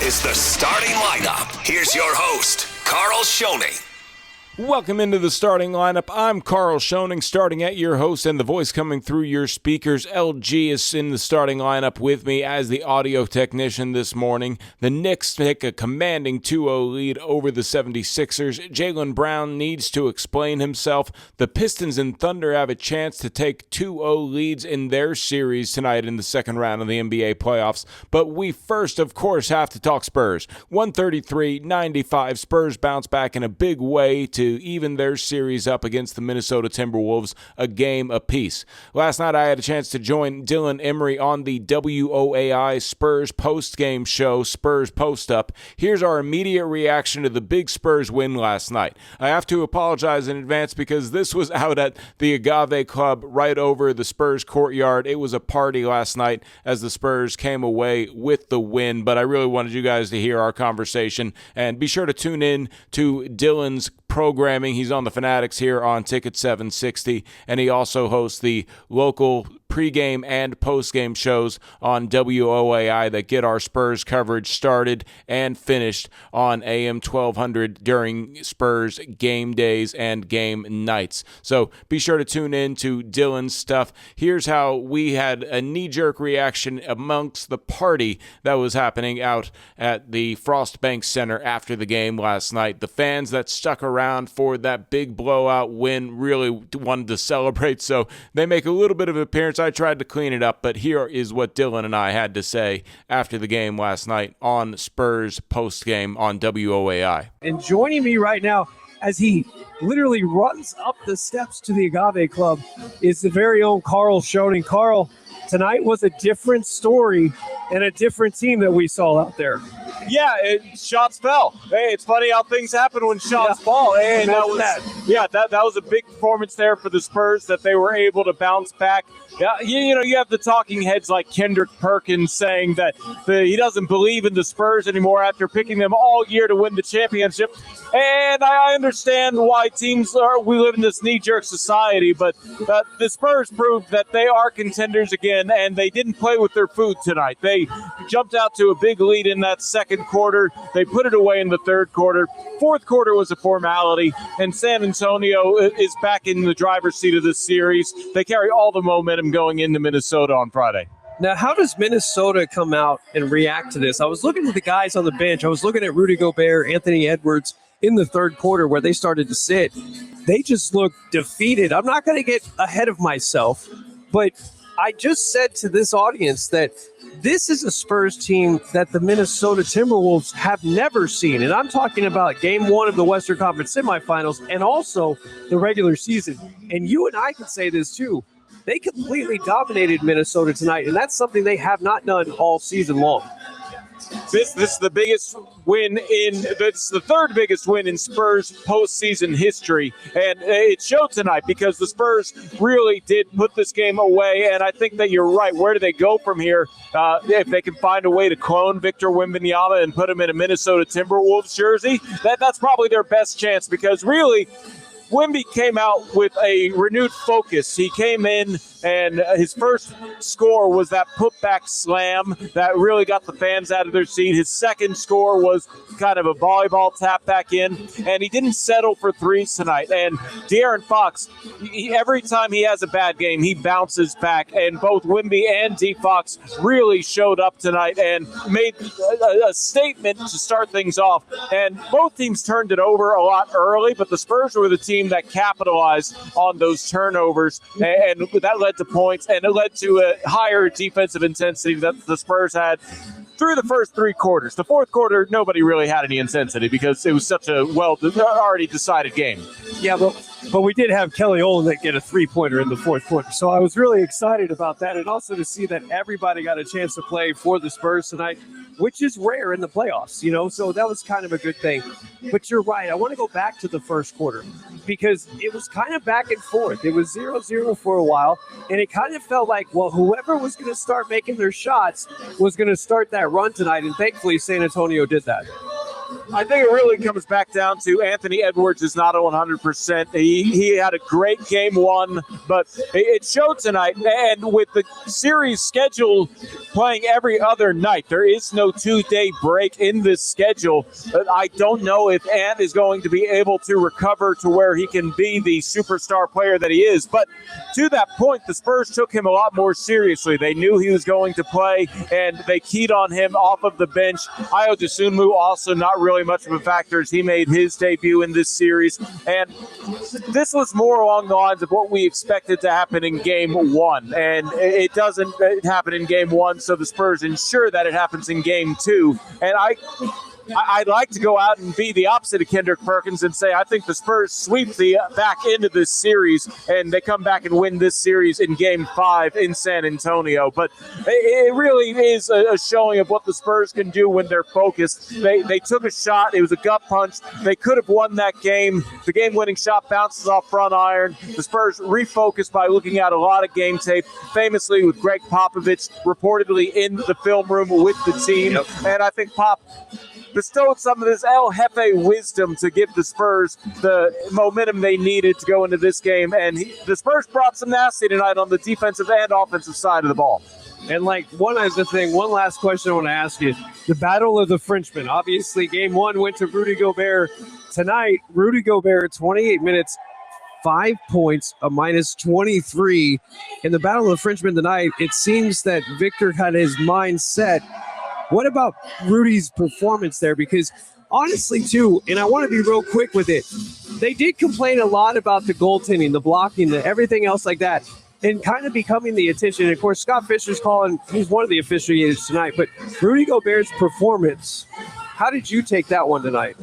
is the starting lineup. Here's your host, Carl Schoening. Welcome into the starting lineup. I'm Carl Schoening, starting at your host, and the voice coming through your speakers. LG is in the starting lineup with me as the audio technician this morning. The Knicks take a commanding 2-0 lead over the 76ers. Jaylen Brown needs to explain himself. The Pistons and Thunder have a chance to take 2-0 leads in their series tonight in the second round of the NBA playoffs. But we first, of course, have to talk Spurs. 133-95. Spurs bounce back in a big way to even their series up against the Minnesota Timberwolves, a game apiece. Last night I had a chance to join Dylan Emery on the WOAI Spurs post-game show, Spurs Post-Up. Here's our immediate reaction to the big Spurs win last night. I have to apologize in advance because this was out at the Agave Club right over the Spurs courtyard. It was a party last night as the Spurs came away with the win, but I really wanted you guys to hear our conversation, and be sure to tune in to Dylan's programming. He's on the Fanatics here on Ticket 760, and he also hosts the local pregame and postgame shows on WOAI that get our Spurs coverage started and finished on AM 1200 during Spurs game days and game nights. So be sure to tune in to Dylan's stuff. Here's how we had a knee-jerk reaction amongst the party that was happening out at the Frostbank Center after the game last night. The fans that stuck around for that big blowout win really wanted to celebrate, so they make a little bit of an appearance. I tried to clean it up, but here is what Dylan and I had to say after the game last night on Spurs post-game on WOAI. And joining me right now as he literally runs up the steps to the Agave Club is the very own Carl Schoening. Carl, tonight was a different story and a different team that we saw out there. Yeah, shots fell. Hey, it's funny how things happen when shots fall. And that was a big performance there for the Spurs that they were able to bounce back. Yeah, you have the talking heads like Kendrick Perkins saying that he doesn't believe in the Spurs anymore after picking them all year to win the championship. And I understand why we live in this knee-jerk society, but the Spurs proved that they are contenders again, and they didn't play with their food tonight. They jumped out to a big lead in that second quarter. They put it away in the third quarter. Fourth quarter was a formality, and San Antonio is back in the driver's seat of this series. They carry all the momentum going into Minnesota on Friday. Now, how does Minnesota come out and react to this? I was looking at the guys on the bench. I was looking at Rudy Gobert, Anthony Edwards in the third quarter where they started to sit. They just looked defeated. I'm not going to get ahead of myself, but I just said to this audience that this is a Spurs team that the Minnesota Timberwolves have never seen. And I'm talking about game one of the Western Conference Semifinals and also the regular season. And you and I can say this too. They completely dominated Minnesota tonight, and that's something they have not done all season long. This is the biggest win the third biggest win in Spurs postseason history, and it showed tonight because the Spurs really did put this game away. And I think that you're right. Where do they go from here? If they can find a way to clone Victor Wembanyama and put him in a Minnesota Timberwolves jersey, that's probably their best chance, because really, Wemby came out with a renewed focus. He came in, and his first score was that putback slam that really got the fans out of their seat. His second score was kind of a volleyball tap back in, and he didn't settle for threes tonight. And De'Aaron Fox, every time he has a bad game, he bounces back, and both Wemby and D. Fox really showed up tonight and made a statement to start things off. And both teams turned it over a lot early, but the Spurs were the team that capitalized on those turnovers, and that led to points, and it led to a higher defensive intensity that the Spurs had through the first three quarters. The fourth quarter, nobody really had any intensity because it was such a already decided game. Yeah, but we did have Kelly Olynyk get a three-pointer in the fourth quarter, so I was really excited about that, and also to see that everybody got a chance to play for the Spurs tonight, which is rare in the playoffs, so that was kind of a good thing. But you're right. I want to go back to the first quarter because it was kind of back and forth. It was 0-0 for a while, and it kind of felt like, well, whoever was going to start making their shots was going to start that run tonight, and thankfully San Antonio did that. I think it really comes back down to Anthony Edwards is not at 100%. He had a great game one, but it showed tonight. And with the series schedule playing every other night, there is no 2-day break in this schedule. I don't know if Ant is going to be able to recover to where he can be the superstar player that he is. But to that point, the Spurs took him a lot more seriously. They knew he was going to play, and they keyed on him off of the bench. Ayo Dosunmu also not really much of a factor as he made his debut in this series. And this was more along the lines of what we expected to happen in game one. And it doesn't happen in game one, so the Spurs ensure that it happens in game two. And I'd like to go out and be the opposite of Kendrick Perkins and say I think the Spurs sweep the back end of this series and they come back and win this series in Game 5 in San Antonio. But it really is a showing of what the Spurs can do when they're focused. They took a shot. It was a gut punch. They could have won that game. The game-winning shot bounces off front iron. The Spurs refocused by looking at a lot of game tape, famously with Greg Popovich reportedly in the film room with the team. Yep. And I think Pop bestowed some of this El Jefe wisdom to give the Spurs the momentum they needed to go into this game. And the Spurs brought some nasty tonight on the defensive and offensive side of the ball. And one last question I want to ask you. The Battle of the Frenchmen. Obviously, game one went to Rudy Gobert. Tonight, Rudy Gobert, 28 minutes, 5 points, a minus 23. In the Battle of the Frenchmen tonight, it seems that Victor had his mind set. What about Rudy's performance there? Because honestly, too, and I want to be real quick with it, they did complain a lot about the goaltending, the blocking, the everything else like that, and kind of becoming the attention. And of course, Scott Fisher's calling, he's one of the officiators tonight, but Rudy Gobert's performance, how did you take that one tonight?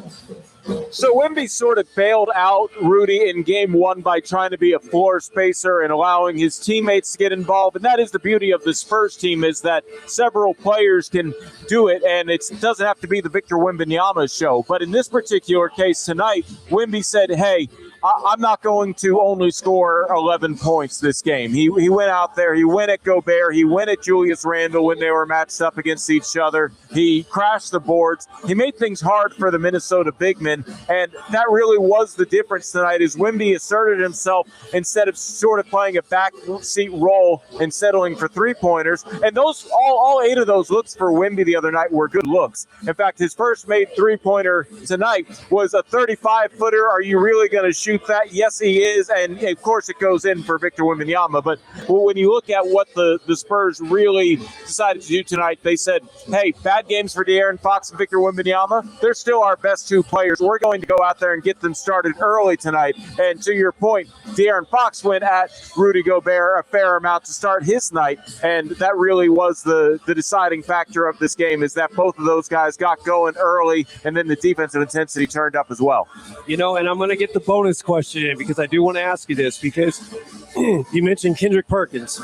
So Wemby sort of bailed out Rudy in game one by trying to be a floor spacer and allowing his teammates to get involved. And that is the beauty of the Spurs team, is that several players can do it, and it doesn't have to be the Victor Wembanyama show. But in this particular case tonight, Wemby said, hey, I'm not going to only score 11 points this game. He went out there. He went at Gobert. He went at Julius Randle when they were matched up against each other. He crashed the boards. He made things hard for the Minnesota big men, and that really was the difference tonight, is Wemby asserted himself instead of sort of playing a backseat role and settling for three-pointers. And those all 8 of those looks for Wemby the other night were good looks. In fact, his first made three-pointer tonight was a 35-footer. Are you really going to shoot that? Yes, he is, and of course it goes in for Victor Wembanyama. But when you look at what the Spurs really decided to do tonight, they said, hey, bad games for De'Aaron Fox and Victor Wembanyama. They're still our best 2 players. We're going to go out there and get them started early tonight. And to your point, De'Aaron Fox went at Rudy Gobert a fair amount to start his night, and that really was the deciding factor of this game, is that both of those guys got going early, and then the defensive intensity turned up as well. You know, and I'm going to get the bonus question in, because I do want to ask you this, because you mentioned Kendrick Perkins.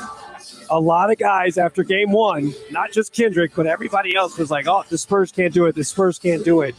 A lot of guys after game one, not just Kendrick, but everybody else was like, oh, the Spurs can't do it. The Spurs can't do it.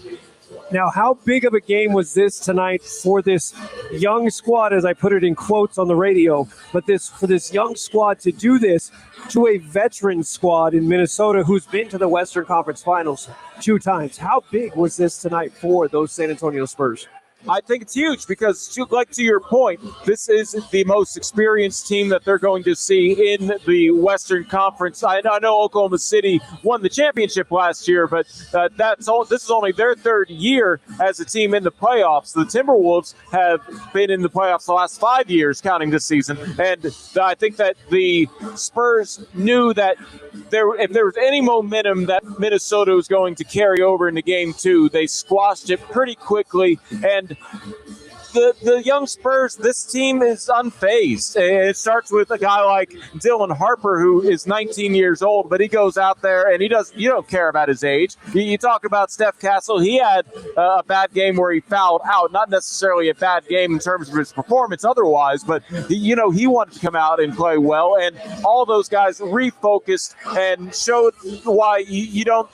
Now, how big of a game was this tonight for this young squad, as I put it in quotes on the radio, but for this young squad to do this to a veteran squad in Minnesota who's been to the Western Conference Finals 2 times? How big was this tonight for those San Antonio Spurs? I think it's huge because, like to your point, this is the most experienced team that they're going to see in the Western Conference. I know Oklahoma City won the championship last year, but this is only their 3rd year as a team in the playoffs. The Timberwolves have been in the playoffs the last 5 years, counting this season. And I think that the Spurs knew that if there was any momentum that Minnesota was going to carry over into Game 2, they squashed it pretty quickly. And the young Spurs, this team is unfazed. It starts with a guy like Dylan Harper, who is 19 years old, but he goes out there and you don't care about his age. You talk about Steph Castle. He had a bad game where he fouled out, not necessarily a bad game in terms of his performance otherwise, but he wanted to come out and play well, and all those guys refocused and showed why you don't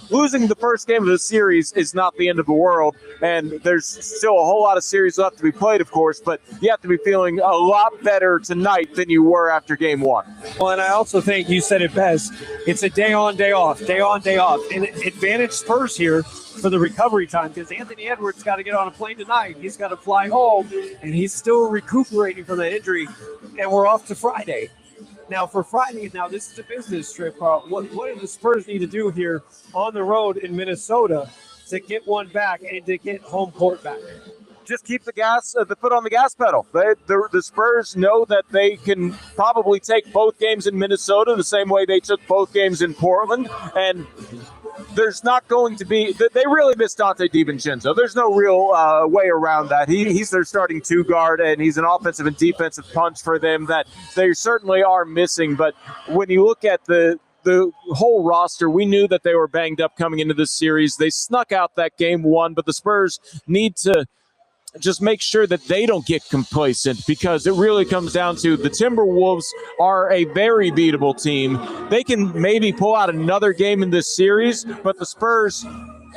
losing the first game of the series is not the end of the world, and there's still a whole lot lot of series left to be played, of course, but you have to be feeling a lot better tonight than you were after game one. Well, and I also think you said it best. It's a day on, day off, day on, day off. And advantage Spurs here for the recovery time, because Anthony Edwards got to get on a plane tonight. He's got to fly home, and he's still recuperating from that injury, and we're off to Friday. Now, for Friday, this is a business trip, Carl. What do the Spurs need to do here on the road in Minnesota to get one back and to get home court back? Just keep the foot on the gas pedal. The Spurs know that they can probably take both games in Minnesota the same way they took both games in Portland, and there's not going to be – they really miss Dante DiVincenzo. There's no real way around that. He's their starting two guard, and he's an offensive and defensive punch for them that they certainly are missing. But when you look at the whole roster, we knew that they were banged up coming into this series. They snuck out that game one, but the Spurs need to just make sure that they don't get complacent, because it really comes down to the Timberwolves are a very beatable team. They can maybe pull out another game in this series, but the Spurs,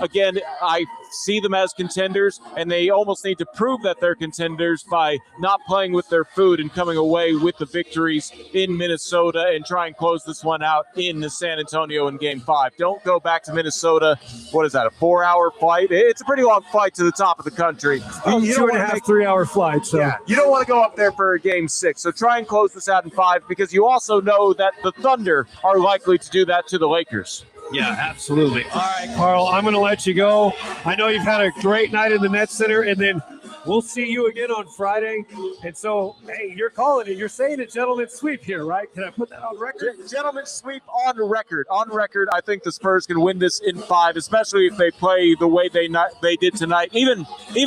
again, I see them as contenders, and they almost need to prove that they're contenders by not playing with their food and coming away with the victories in Minnesota and try and close this one out in San Antonio in Game 5. Don't go back to Minnesota. What is that, a 4-hour flight? It's a pretty long flight to the top of the country. You 2.5, 3-hour flight. So. Yeah, you don't want to go up there for a Game 6, so try and close this out in 5, because you also know that the Thunder are likely to do that to the Lakers. Yeah, absolutely. All right, Carl, I'm going to let you go. I know you've had a great night in the Net Center, and then we'll see you again on Friday. And so, hey, you're calling it. You're saying a gentleman's sweep here, right? Can I put that on record? Gentleman's sweep on record. On record, I think the Spurs can win this in 5, especially if they play the way they did tonight. Even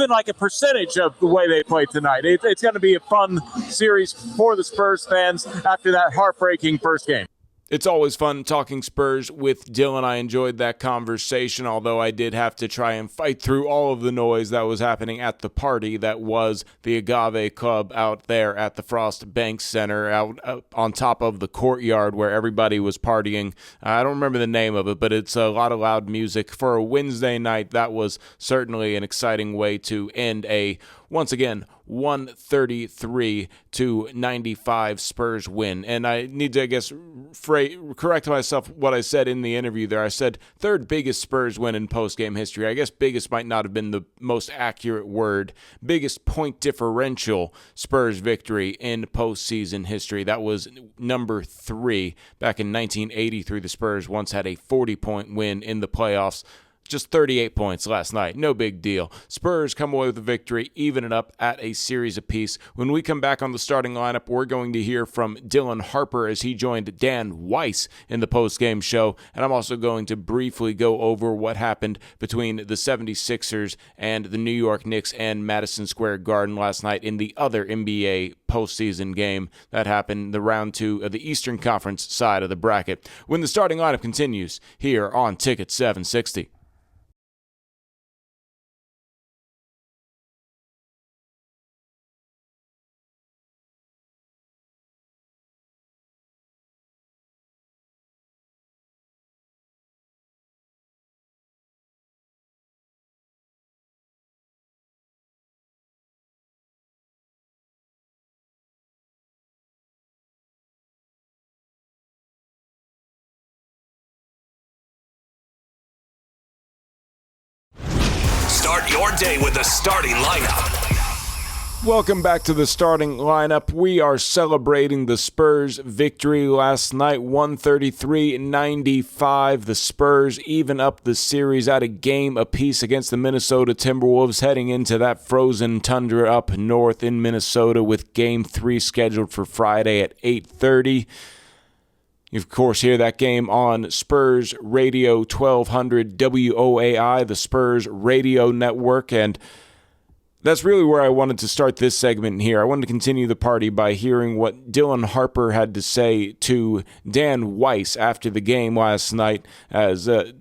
like a percentage of the way they played tonight. It's going to be a fun series for the Spurs fans after that heartbreaking first game. It's always fun talking Spurs with Dylan. I enjoyed that conversation, although I did have to try and fight through all of the noise that was happening at the party that was the Agave Club out there at the Frost Bank Center, out on top of the courtyard where everybody was partying. I don't remember the name of it, but it's a lot of loud music. For a Wednesday night, that was certainly an exciting way to end a, once again, 133-95 Spurs win. And I need to, I guess, correct myself what I said in the interview there. I said third biggest Spurs win in post-game history. I guess biggest might not have been the most accurate word. Biggest point differential Spurs victory in postseason history. That was number 3 back in 1983. The Spurs once had a 40-point win in the playoffs. Just 38 points last night. No big deal. Spurs come away with a victory, even it up at a series apiece. When we come back on the starting lineup, we're going to hear from Dylan Harper as he joined Dan Weiss in the post-game show. And I'm also going to briefly go over what happened between the 76ers and the New York Knicks and Madison Square Garden last night in the other NBA postseason game that happened, the round 2 of the Eastern Conference side of the bracket. When the starting lineup continues here on Ticket 760. Start your day with the starting lineup. Welcome back to the starting lineup. We are celebrating the Spurs' victory last night, 133-95. The Spurs even up the series at a game apiece against the Minnesota Timberwolves, heading into that frozen tundra up north in Minnesota with Game 3 scheduled for Friday at 8:30. You, of course, hear that game on Spurs Radio 1200 WOAI, the Spurs Radio Network, and that's really where I wanted to start this segment here. I wanted to continue the party by hearing what Dylan Harper had to say to Dan Weiss after the game last night, as I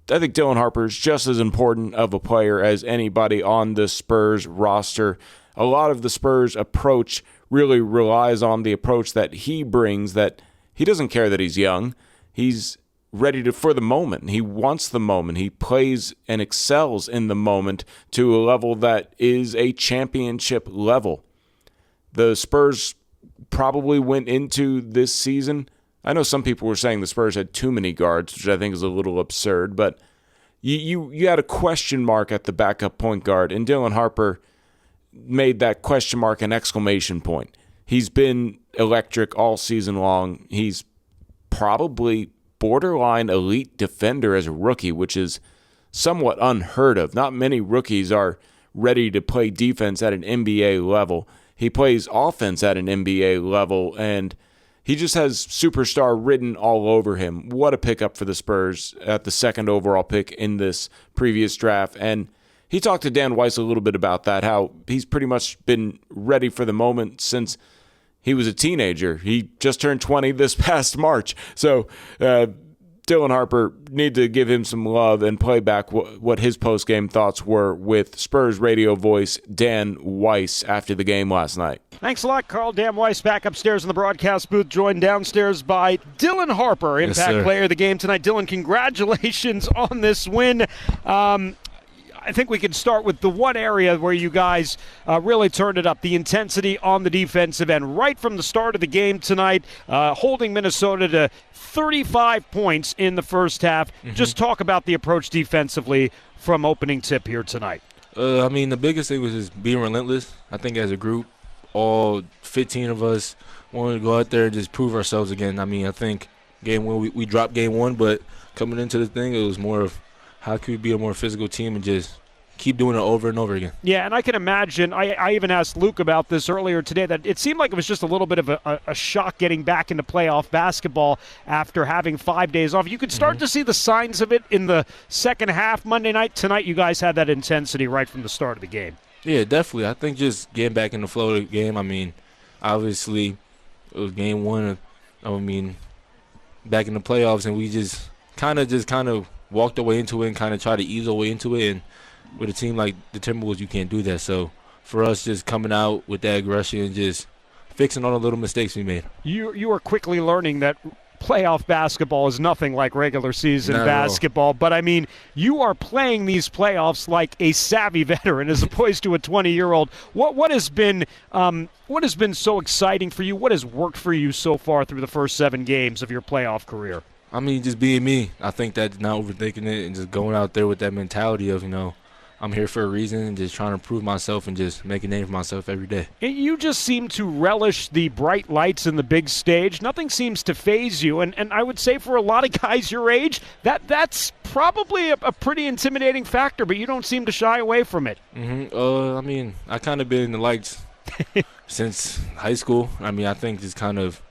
think Dylan Harper is just as important of a player as anybody on the Spurs roster. A lot of the Spurs approach really relies on the approach that he brings, that he doesn't care that he's young. He's for the moment. He wants the moment. He plays and excels in the moment to a level that is a championship level. The Spurs probably went into this season. I know some people were saying the Spurs had too many guards, which I think is a little absurd, but you had a question mark at the backup point guard, and Dylan Harper made that question mark an exclamation point. He's been electric all season long. He's probably borderline elite defender as a rookie, which is somewhat unheard of. Not many rookies are ready to play defense at an NBA level. He plays offense at an NBA level, and he just has superstar written all over him. What a pickup for the Spurs at the second overall pick in this previous draft. And he talked to Dan Weiss a little bit about that, how he's pretty much been ready for the moment since he was a teenager. He just turned 20 this past March. So Dylan Harper, need to give him some love and play back what his post-game thoughts were with Spurs radio voice Dan Weiss after the game last night. Thanks a lot, Carl. Dan Weiss back upstairs in the broadcast booth, joined downstairs by Dylan Harper, Impact Player of the game tonight. Dylan, congratulations on this win. I think we can start with the one area where you guys really turned it up, the intensity on the defensive end. Right from the start of the game tonight, holding Minnesota to 35 points in the first half. Mm-hmm. Just talk about the approach defensively from opening tip here tonight. The biggest thing was just being relentless. I think as a group, all 15 of us wanted to go out there and just prove ourselves again. I think game one, we dropped game one, but coming into the thing, it was more of how can we be a more physical team and just keep doing it over and over again. Yeah, and I can imagine, I even asked Luke about this earlier today, that it seemed like it was just a little bit of a shock getting back into playoff basketball after having 5 days off. You could start to see the signs of it in the second half Monday night. Tonight you guys had that intensity right from the start of the game. Yeah, definitely. I think just getting back in the flow of the game, obviously it was game one, back in the playoffs, and we just kind of walked our way into it and kind of tried to ease our way into it. And with a team like the Timberwolves, you can't do that. So for us, just coming out with that aggression and just fixing all the little mistakes we made. You are quickly learning that playoff basketball is nothing like regular season basketball. But, you are playing these playoffs like a savvy veteran as opposed to a 20-year-old. What has been so exciting for you? What has worked for you so far through the first 7 games of your playoff career? Just being me. I think that not overthinking it and just going out there with that mentality of, I'm here for a reason and just trying to prove myself and just make a name for myself every day. You just seem to relish the bright lights and the big stage. Nothing seems to faze you. And I would say for a lot of guys your age, that's probably a pretty intimidating factor, but you don't seem to shy away from it. I kind of been in the lights since high school. I think just kind of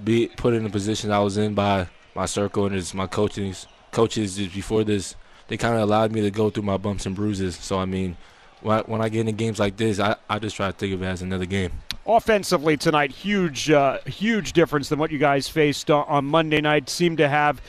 be put in the position I was in by my circle and my coaches just before this. They kind of allowed me to go through my bumps and bruises. So, when I get into games like this, I just try to think of it as another game. Offensively tonight, huge difference than what you guys faced on Monday night. Seemed to have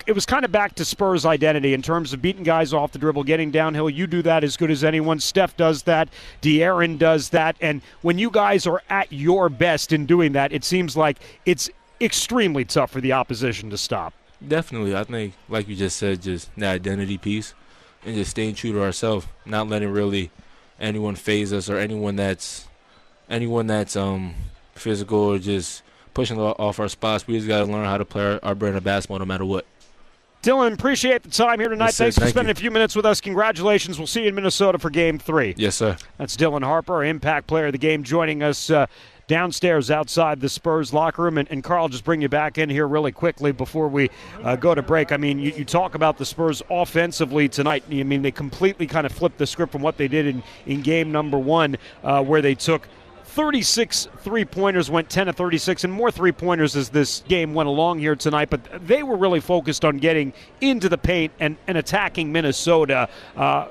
it was kind of back to Spurs identity in terms of beating guys off the dribble, getting downhill. You do that as good as anyone. Steph does that. De'Aaron does that. And when you guys are at your best in doing that, it seems like it's extremely tough for the opposition to stop. Definitely. I think, like you just said, just the identity piece and just staying true to ourselves, not letting really anyone faze us or anyone that's physical or just pushing off our spots. We just got to learn how to play our brand of basketball no matter what. Dylan, appreciate the time here tonight. Yes, Thanks for spending a few minutes with us. Congratulations. We'll see you in Minnesota for Game 3. Yes, sir. That's Dylan Harper, our Impact Player of the Game, joining us downstairs outside the Spurs locker room. And Carl, just bring you back in here really quickly before we go to break. You talk about the Spurs offensively tonight. They completely kind of flipped the script from what they did in game number 1, where they took 36 three-pointers, went 10 of 36, and more three-pointers as this game went along here tonight. But they were really focused on getting into the paint and attacking Minnesota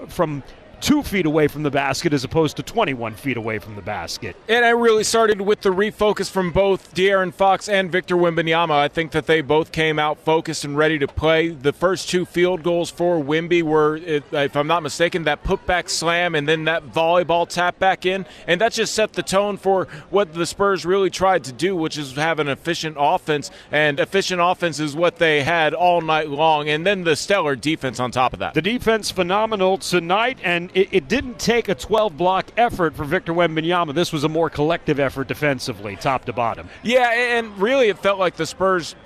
from 2 feet away from the basket as opposed to 21 feet away from the basket. And it really started with the refocus from both De'Aaron Fox and Victor Wembanyama. I think that they both came out focused and ready to play. The first 2 field goals for Wemby were, if I'm not mistaken, that putback slam and then that volleyball tap back in. And that just set the tone for what the Spurs really tried to do, which is have an efficient offense. And efficient offense is what they had all night long. And then the stellar defense on top of that. The defense phenomenal tonight, and it didn't take a 12-block effort for Victor Wembanyama. This was a more collective effort defensively, top to bottom. Yeah, and really it felt like the Spurs,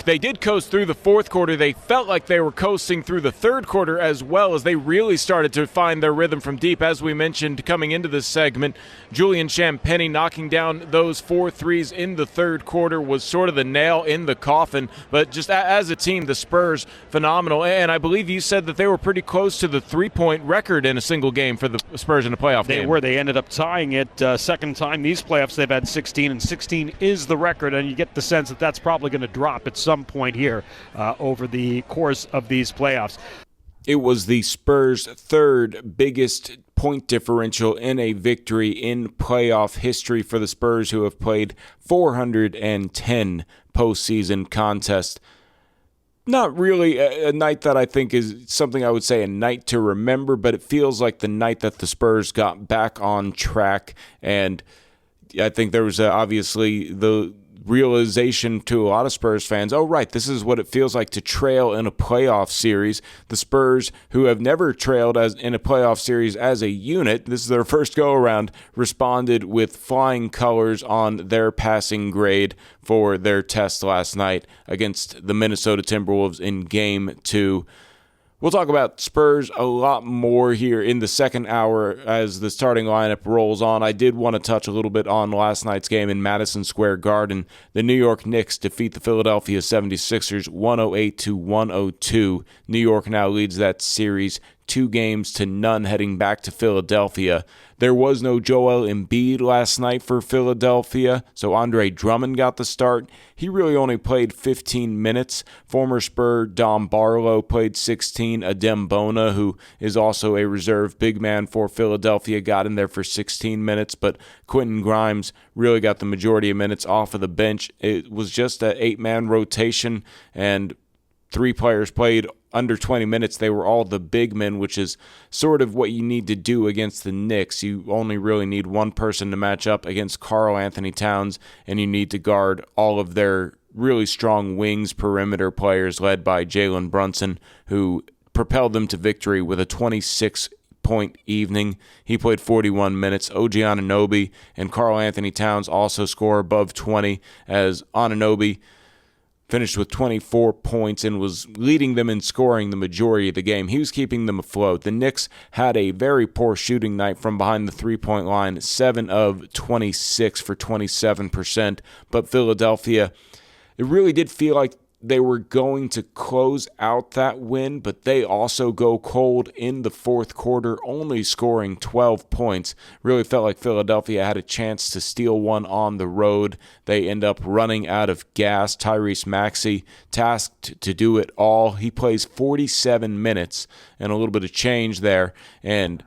they did coast through the fourth quarter. They felt like they were coasting through the third quarter as well, as they really started to find their rhythm from deep. As we mentioned coming into this segment, Julian Champagnie knocking down those 4 threes in the third quarter was sort of the nail in the coffin. But just as a team, the Spurs, phenomenal. And I believe you said that they were pretty close to the 3-point record in a single game for the Spurs in a playoff game. They were. They ended up tying it. Second time these playoffs they've had 16, and 16 is the record. And you get the sense that that's probably going to drop at some point here over the course of these playoffs. It was the Spurs' third biggest point differential in a victory in playoff history for the Spurs, who have played 410 postseason contests. Not really a night that I think is something I would say a night to remember, but it feels like the night that the Spurs got back on track. And I think there was obviously the realization to a lot of Spurs fans, oh, right, this is what it feels like to trail in a playoff series. The Spurs, who have never trailed in a playoff series as a unit, this is their first go-around, responded with flying colors on their passing grade for their test last night against the Minnesota Timberwolves in Game 2. We'll talk about Spurs a lot more here in the second hour as the starting lineup rolls on. I did want to touch a little bit on last night's game in Madison Square Garden. The New York Knicks defeat the Philadelphia 76ers 108-102. New York now leads that series 2-0 heading back to Philadelphia. There was no Joel Embiid last night for Philadelphia, so Andre Drummond got the start. He really only played 15 minutes. Former Spur Dom Barlow played 16. Adem Bona, who is also a reserve big man for Philadelphia, got in there for 16 minutes, but Quentin Grimes really got the majority of minutes off of the bench. It was just an 8-man rotation, and 3 players played under 20 minutes. They were all the big men, which is sort of what you need to do against the Knicks. You only really need one person to match up against Karl Anthony Towns, and you need to guard all of their really strong wings perimeter players led by Jalen Brunson, who propelled them to victory with a 26-point evening. He played 41 minutes. OG Anunoby and Karl Anthony Towns also score above 20, as Anunoby finished with 24 points and was leading them in scoring the majority of the game. He was keeping them afloat. The Knicks had a very poor shooting night from behind the three-point line, 7 of 26 for 27%. But Philadelphia, it really did feel like they were going to close out that win, but they also go cold in the fourth quarter, only scoring 12 points. Really felt like Philadelphia had a chance to steal one on the road. They end up running out of gas. Tyrese Maxey tasked to do it all. He plays 47 minutes and a little bit of change there, and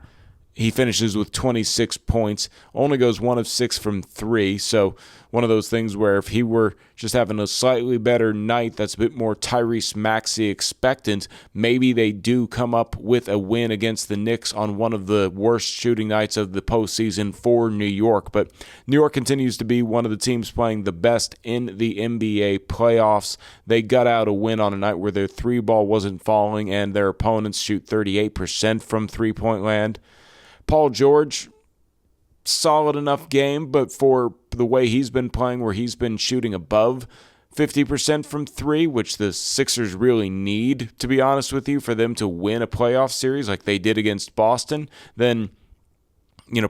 he finishes with 26 points, only goes 1 of 6 from 3. So one of those things where if he were just having a slightly better night that's a bit more Tyrese Maxey expectant, maybe they do come up with a win against the Knicks on one of the worst shooting nights of the postseason for New York. But New York continues to be one of the teams playing the best in the NBA playoffs. They got out a win on a night where their 3-ball wasn't falling and their opponents shoot 38% from three-point land. Paul George, solid enough game, but for the way he's been playing, where he's been shooting above 50% from 3, which the Sixers really need, to be honest with you, for them to win a playoff series like they did against Boston, then,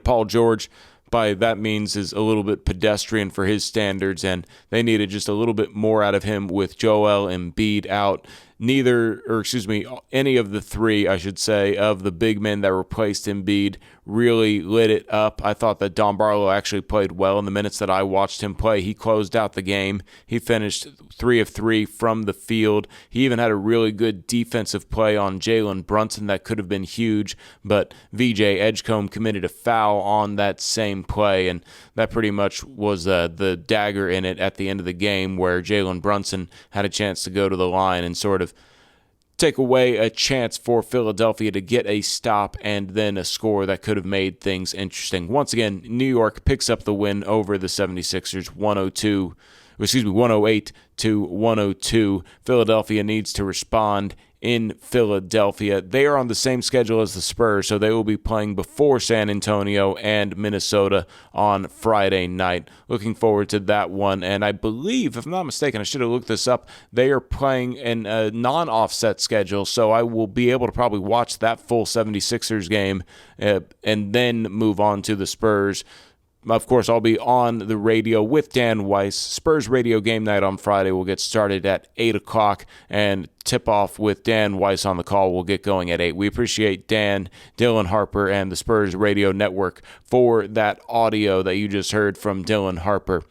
Paul George, by that means, is a little bit pedestrian for his standards, and they needed just a little bit more out of him with Joel Embiid out. any of the three, I should say, of the big men that replaced Embiid really lit it up. I thought that Don Barlow actually played well in the minutes that I watched him play. He closed out the game. He finished 3 of 3 from the field. He even had a really good defensive play on Jalen Brunson that could have been huge, but VJ Edgecombe committed a foul on that same play, and that pretty much was the dagger in it at the end of the game, where Jalen Brunson had a chance to go to the line and sort of take away a chance for Philadelphia to get a stop and then a score that could have made things interesting. Once again, New York picks up the win over the 76ers, 108-102. Philadelphia needs to respond in Philadelphia. They are on the same schedule as the Spurs, so they will be playing before San Antonio and Minnesota on Friday night. Looking forward to that one, and I believe, if I'm not mistaken, I should have looked this up, they are playing in a non-offset schedule, so I will be able to probably watch that full 76ers game and then move on to the Spurs. Of course, I'll be on the radio with Dan Weiss. Spurs radio game night on Friday will get started at 8 o'clock, and tip-off with Dan Weiss on the call will get going at 8. We appreciate Dan, Dylan Harper, and the Spurs radio network for that audio that you just heard from Dylan Harper.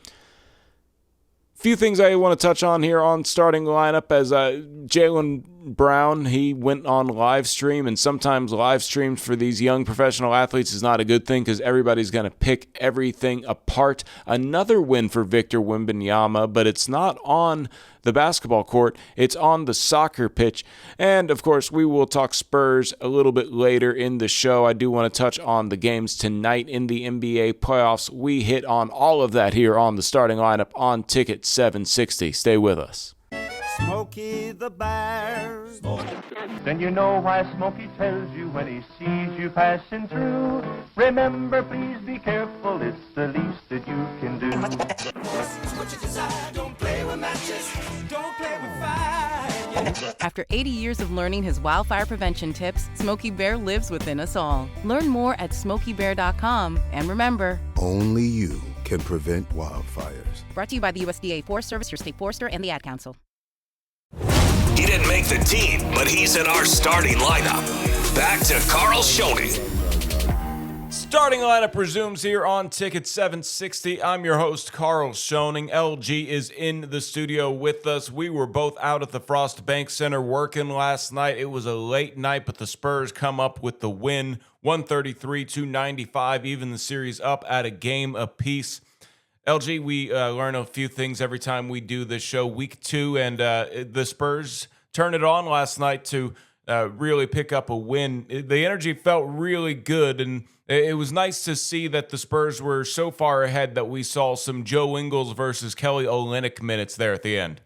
Few things I want to touch on here on starting lineup, as Jaylen Brown, he went on live stream, and sometimes live streams for these young professional athletes is not a good thing because everybody's going to pick everything apart. Another win for Victor Wembanyama, but it's not on the basketball court, it's on the soccer pitch. And of course, we will talk Spurs a little bit later in the show. I do want to touch on the games tonight in the NBA playoffs. We hit on all of that here on the starting lineup on Ticket 760. Stay with us. Smokey the Bear. Then you know why Smokey tells you when he sees you passing through. Remember, please be careful, it's the least that you can do. What you desire, don't play with matches, don't play with fire. After 80 years of learning his wildfire prevention tips, Smokey Bear lives within us all. Learn more at SmokeyBear.com, and remember, only you can prevent wildfires. Brought to you by the USDA Forest Service, your state forester, and the Ad Council. He didn't make the team, but he's in our starting lineup. Back to Carl Schoening. Starting lineup resumes here on Ticket 760. I'm your host, Carl Schoening. LG is in the studio with us. We were both out at the Frost Bank Center working last night. It was a late night, but the Spurs come up with the win, 133-95, even the series up at a game apiece. LG, we learn a few things every time we do this show. Week 2, and the Spurs turned it on last night to really pick up a win. The energy felt really good, and it was nice to see that the Spurs were so far ahead that we saw some Joe Ingles versus Kelly Olynyk minutes there at the end.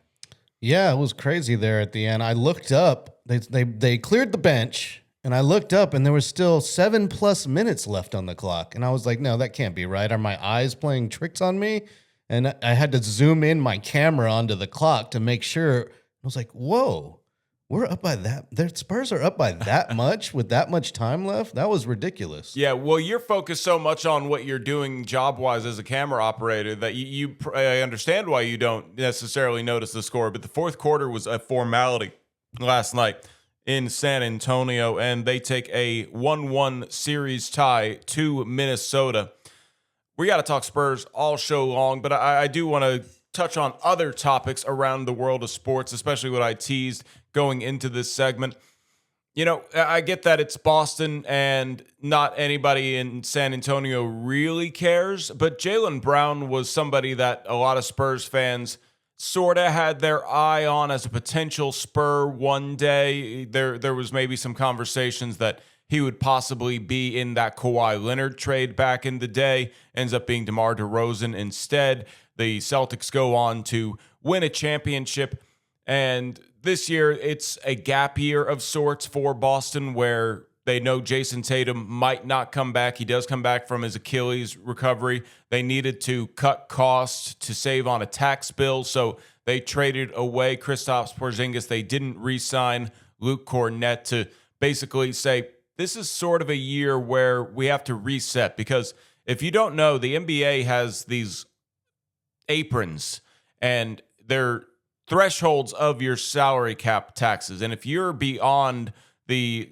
Yeah, it was crazy there at the end. I looked up. They cleared the bench, and I looked up, and there was still 7+ minutes left on the clock. And I was like, no, that can't be right. Are my eyes playing tricks on me? And I had to zoom in my camera onto the clock to make sure. I was like, whoa, we're up by that. The Spurs are up by that much with that much time left? That was ridiculous. Yeah, well, you're focused so much on what you're doing job-wise as a camera operator that I understand why you don't necessarily notice the score. But the fourth quarter was a formality last night in San Antonio, and they take a 1-1 series tie to Minnesota. We got to talk Spurs all show long, but I do want to touch on other topics around the world of sports, especially what I teased going into this segment. You know, I get that it's Boston and not anybody in San Antonio really cares, but Jaylen Brown was somebody that a lot of Spurs fans sort of had their eye on as a potential Spur one day. There was maybe some conversations that he would possibly be in that Kawhi Leonard trade back in the day. Ends up being DeMar DeRozan instead. The Celtics go on to win a championship, and this year it's a gap year of sorts for Boston where they know Jason Tatum might not come back. He does come back from his Achilles recovery. They needed to cut costs to save on a tax bill, so they traded away Kristaps Porzingis. They didn't re-sign Luke Kornet to basically say, this is sort of a year where we have to reset, because if you don't know, the NBA has these aprons, and they're thresholds of your salary cap taxes. And if you're beyond the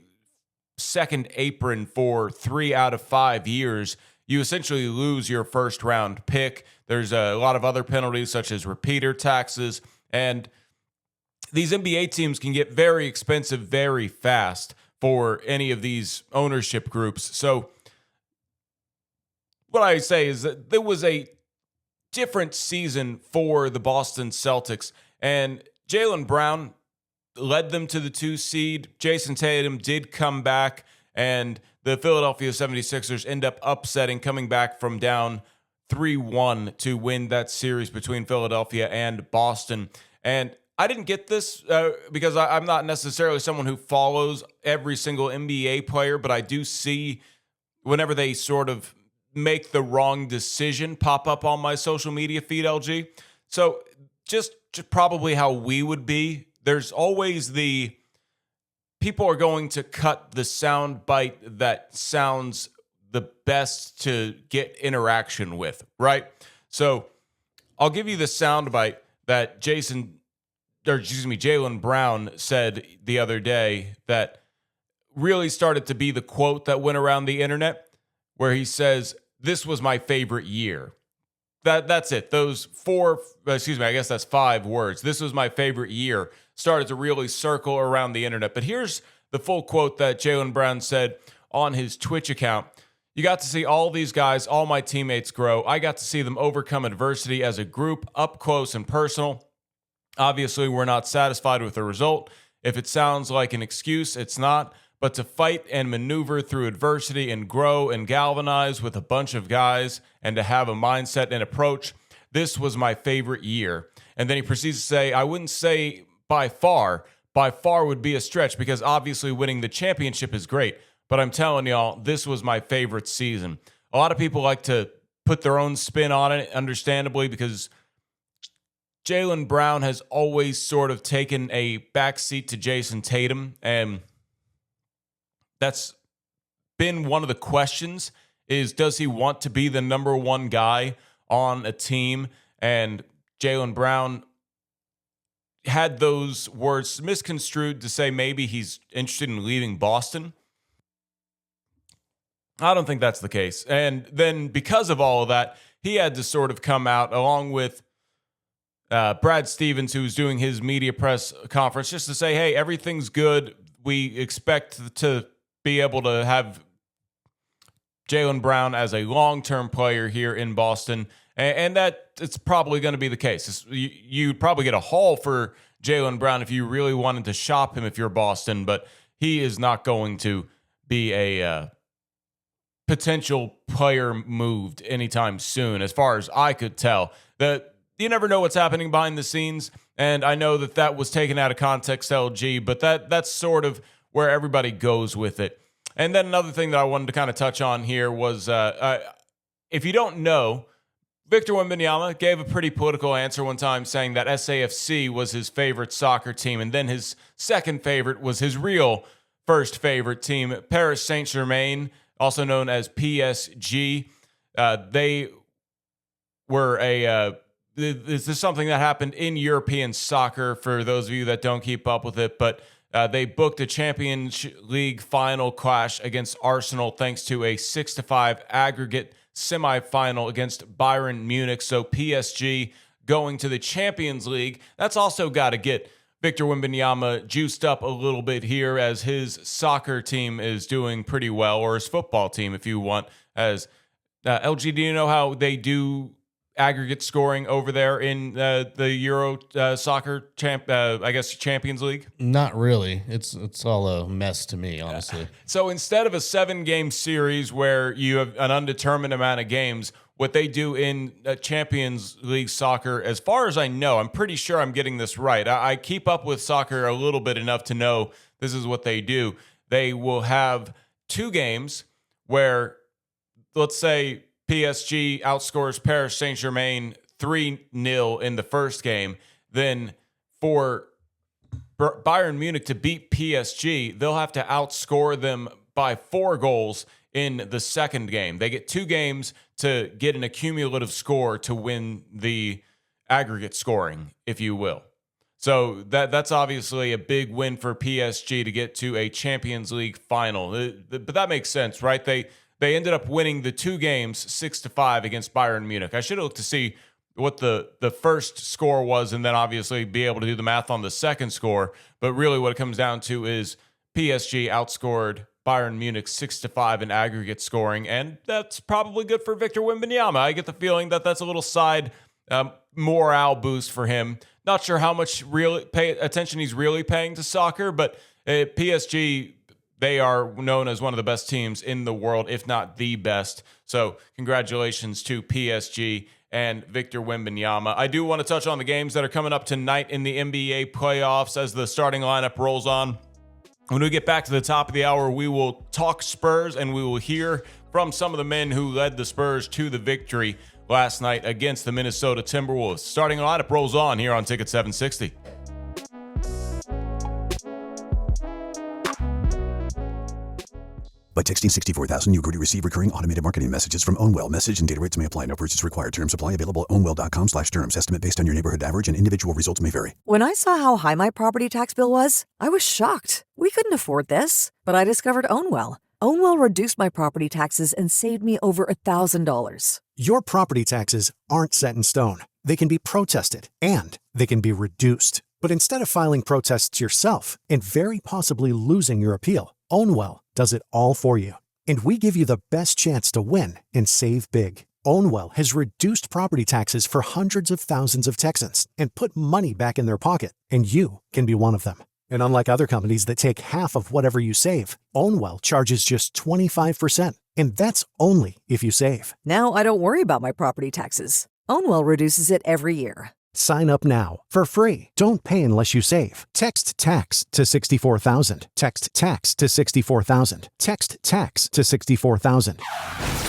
second apron for 3 out of 5 years, you essentially lose your first round pick. There's a lot of other penalties such as repeater taxes, and these NBA teams can get very expensive very fast for any of these ownership groups. So what I say is that there was a different season for the Boston Celtics, and Jaylen Brown led them to the 2 seed. Jason Tatum did come back, and the Philadelphia 76ers end up upsetting, coming back from down 3-1 to win that series between Philadelphia and Boston. And I didn't get this because I'm not necessarily someone who follows every single NBA player, but I do see whenever they sort of make the wrong decision pop up on my social media feed, LG. So just probably how we would be. There's always the people are going to cut the sound bite that sounds the best to get interaction with, right? So I'll give you the sound bite that Jaylen Brown said the other day that really started to be the quote that went around the internet, where he says, "This was my favorite year." That's it. Those I guess that's 5 words. "This was my favorite year" started to really circle around the internet. But here's the full quote that Jaylen Brown said on his Twitch account. "You got to see all these guys, all my teammates grow. I got to see them overcome adversity as a group, up close and personal. Obviously, we're not satisfied with the result. If it sounds like an excuse, it's not. But to fight and maneuver through adversity and grow and galvanize with a bunch of guys and to have a mindset and approach, this was my favorite year." And then he proceeds to say, "I wouldn't say by far would be a stretch because obviously winning the championship is great. But I'm telling y'all, this was my favorite season." A lot of people like to put their own spin on it, understandably, because Jaylen Brown has always sort of taken a backseat to Jason Tatum, and that's been one of the questions is, does he want to be the number one guy on a team? And Jaylen Brown had those words misconstrued to say maybe he's interested in leaving Boston. I don't think that's the case. And then because of all of that, he had to sort of come out along with Brad Stevens, who's doing his media press conference, just to say, hey, everything's good. We expect to be able to have Jaylen Brown as a long-term player here in Boston, and that it's probably going to be the case. You'd probably get a haul for Jaylen Brown if you really wanted to shop him if you're Boston, but he is not going to be a potential player moved anytime soon, as far as I could tell. You never know what's happening behind the scenes, and I know that was taken out of context, LG, but that's sort of where everybody goes with it. And then another thing that I wanted to kind of touch on here was, if you don't know, Victor Wembanyama gave a pretty political answer one time saying that SAFC was his favorite soccer team, and then his second favorite was his real first favorite team, Paris Saint-Germain, also known as PSG. They were this is something that happened in European soccer for those of you that don't keep up with it, but they booked a Champions League final clash against Arsenal thanks to a 6-5 aggregate semifinal against Bayern Munich. So PSG going to the Champions League. That's also got to get Victor Wembanyama juiced up a little bit here, as his soccer team is doing pretty well, or his football team, if you want. As LG, do you know how they do aggregate scoring over there in the Euro soccer Champions League? Not really. It's all a mess to me, honestly. So instead of a 7-game series where you have an undetermined amount of games, what they do in Champions League soccer, as far as I know, I'm pretty sure I'm getting this right. I keep up with soccer a little bit enough to know this is what they do. They will have 2 games where, let's say, PSG outscores Paris Saint-Germain 3-0 in the first game. Then for Bayern Munich to beat PSG, they'll have to outscore them by 4 goals in the second game. They get 2 games to get an accumulative score to win the aggregate scoring, if you will. So that's obviously a big win for PSG to get to a Champions League final. But that makes sense, right? They ended up winning the 2 games 6-5 against Bayern Munich. I should have looked to see what the first score was and then obviously be able to do the math on the second score. But really what it comes down to is PSG outscored Bayern Munich 6-5 in aggregate scoring, and that's probably good for Victor Wembanyama. I get the feeling that that's a little side morale boost for him. Not sure how much attention he's really paying to soccer, but PSG, they are known as one of the best teams in the world, if not the best. So congratulations to PSG and Victor Wembanyama. I do want to touch on the games that are coming up tonight in the NBA playoffs as the starting lineup rolls on. When we get back to the top of the hour, we will talk Spurs and we will hear from some of the men who led the Spurs to the victory last night against the Minnesota Timberwolves. Starting lineup rolls on here on Ticket 760. By texting 64,000, you agree to receive recurring automated marketing messages from Ownwell. Message and data rates may apply. No purchase required. Terms apply. Available at ownwell.com/terms. Estimate based on your neighborhood average and individual results may vary. When I saw how high my property tax bill was, I was shocked. We couldn't afford this. But I discovered Ownwell. Ownwell reduced my property taxes and saved me over $1,000. Your property taxes aren't set in stone. They can be protested and they can be reduced. But instead of filing protests yourself and very possibly losing your appeal, Ownwell does it all for you. And we give you the best chance to win and save big. Ownwell has reduced property taxes for hundreds of thousands of Texans and put money back in their pocket. And you can be one of them. And unlike other companies that take half of whatever you save, Ownwell charges just 25%. And that's only if you save. Now I don't worry about my property taxes. Ownwell reduces it every year. Sign up now for free. Don't pay unless you save. Text TAX to 64,000. Text TAX to 64,000. Text TAX to 64,000.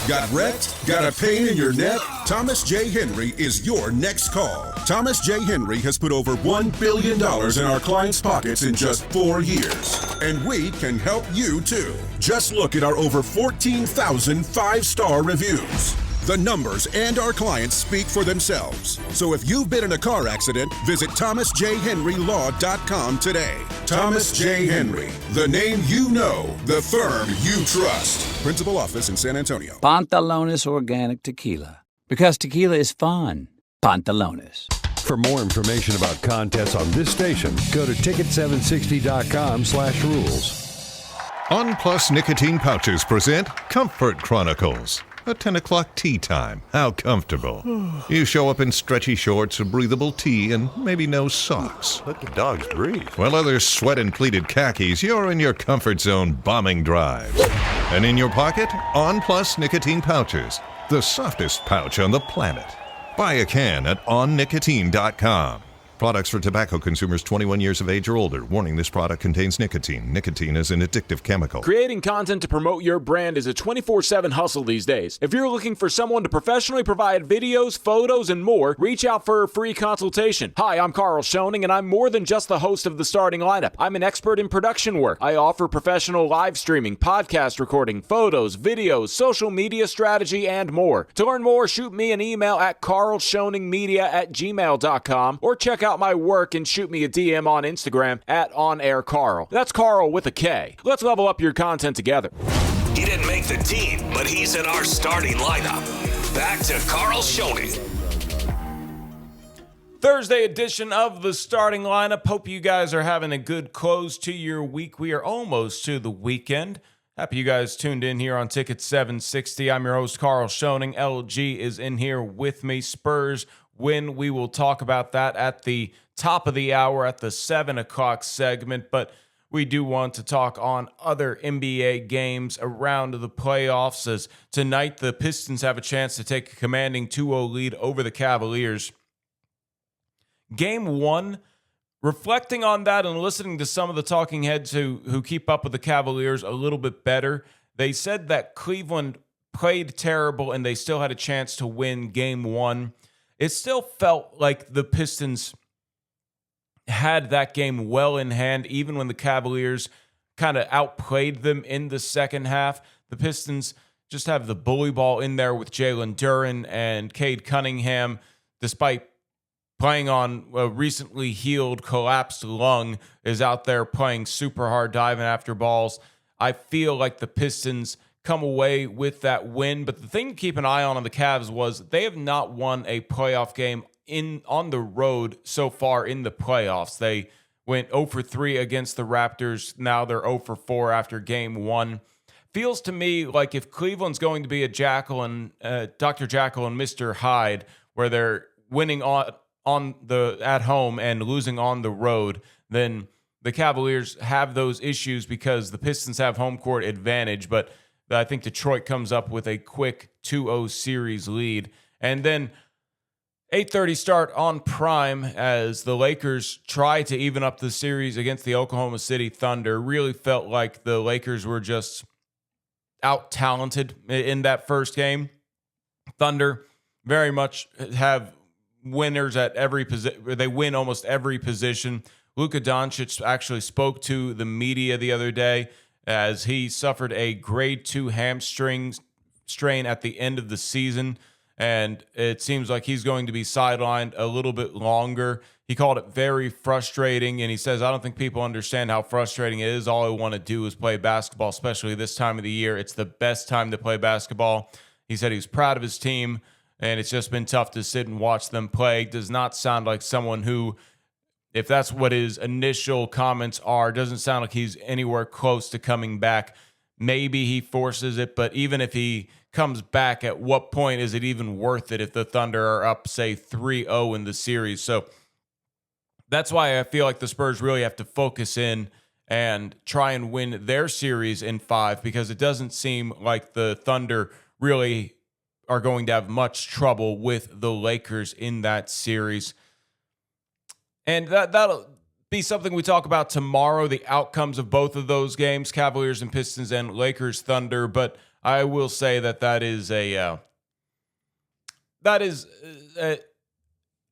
Got wrecked? Got a pain in your neck? Thomas J. Henry is your next call. Thomas J. Henry has put over $1 billion in our clients' pockets in just 4 years. And we can help you too. Just look at our over 14,000 five-star reviews. The numbers and our clients speak for themselves. So if you've been in a car accident, visit thomasjhenrylaw.com today. Thomas J. Henry, the name you know, the firm you trust. Principal office in San Antonio. Pantalones Organic Tequila. Because tequila is fun. Pantalones. For more information about contests on this station, go to ticket760.com/rules. On Plus Nicotine Pouches present Comfort Chronicles. A 10 o'clock tea time. How comfortable. You show up in stretchy shorts, a breathable tee, and maybe no socks. Let the dogs breathe. While others sweat in pleated khakis, you're in your comfort zone bombing drives. And in your pocket, On Plus Nicotine Pouches. The softest pouch on the planet. Buy a can at onnicotine.com. Products for tobacco consumers 21 years of age or older. Warning, this product contains nicotine. Nicotine is an addictive chemical. Creating content to promote your brand is a 24/7 hustle these days. If you're looking for someone to professionally provide videos, photos, and more, reach out for a free consultation. Hi, I'm Carl Schoening, and I'm more than just the host of the starting lineup. I'm an expert in production work. I offer professional live streaming, podcast recording, photos, videos, social media strategy, and more. To learn more, shoot me an email at carlschoeningmedia@gmail.com or check out my work and shoot me a DM on Instagram at OnAirCarl. That's Carl with a K. Let's level up your content together. He didn't make the team, but he's in our starting lineup. Back to Carl Schoening. Thursday edition of the starting lineup. Hope you guys are having a good close to your week. We are almost to the weekend. Happy you guys tuned in here on Ticket 760. I'm your host, Carl Schoening. LG is in here with me. Spurs win. We will talk about that at the top of the hour at the 7 o'clock segment, but we do want to talk on other NBA games around the playoffs, as tonight the Pistons have a chance to take a commanding 2-0 lead over the Cavaliers. Game 1, reflecting on that and listening to some of the talking heads who keep up with the Cavaliers a little bit better, they said that Cleveland played terrible and they still had a chance to win Game 1. It still felt like the Pistons had that game well in hand, even when the Cavaliers kind of outplayed them in the second half. The Pistons just have the bully ball in there with Jalen Duren and Cade Cunningham, despite playing on a recently healed collapsed lung, is out there playing super hard, diving after balls. I feel like the Pistons come away with that win. But the thing to keep an eye on the Cavs was they have not won a playoff game on the road so far in the playoffs. They went 0 for 3 against the Raptors. Now they're 0 for 4 after game 1. Feels to me like if Cleveland's going to be a Dr. Jekyll and Mr. Hyde, where they're winning at home and losing on the road, then the Cavaliers have those issues because the Pistons have home court advantage. But I think Detroit comes up with a quick 2-0 series lead. And then 8:30 start on Prime as the Lakers try to even up the series against the Oklahoma City Thunder. Really felt like the Lakers were just out-talented in that first game. Thunder very much have winners at every position. They win almost every position. Luka Doncic actually spoke to the media the other day as he suffered a grade 2 hamstring strain at the end of the season, and it seems like he's going to be sidelined a little bit longer. He called it very frustrating, and he says, I don't think people understand how frustrating it is. All I want to do is play basketball, especially this time of the year. It's the best time to play basketball. He said he was proud of his team, and it's just been tough to sit and watch them play. Does not sound like someone who, if that's what his initial comments are, doesn't sound like he's anywhere close to coming back. Maybe he forces it, but even if he comes back, at what point is it even worth it if the Thunder are up, say, 3-0 in the series? So that's why I feel like the Spurs really have to focus in and try and win their series in 5, because it doesn't seem like the Thunder really are going to have much trouble with the Lakers in that series. And that'll be something we talk about tomorrow, the outcomes of both of those games, Cavaliers and Pistons and Lakers Thunder. But I will say that is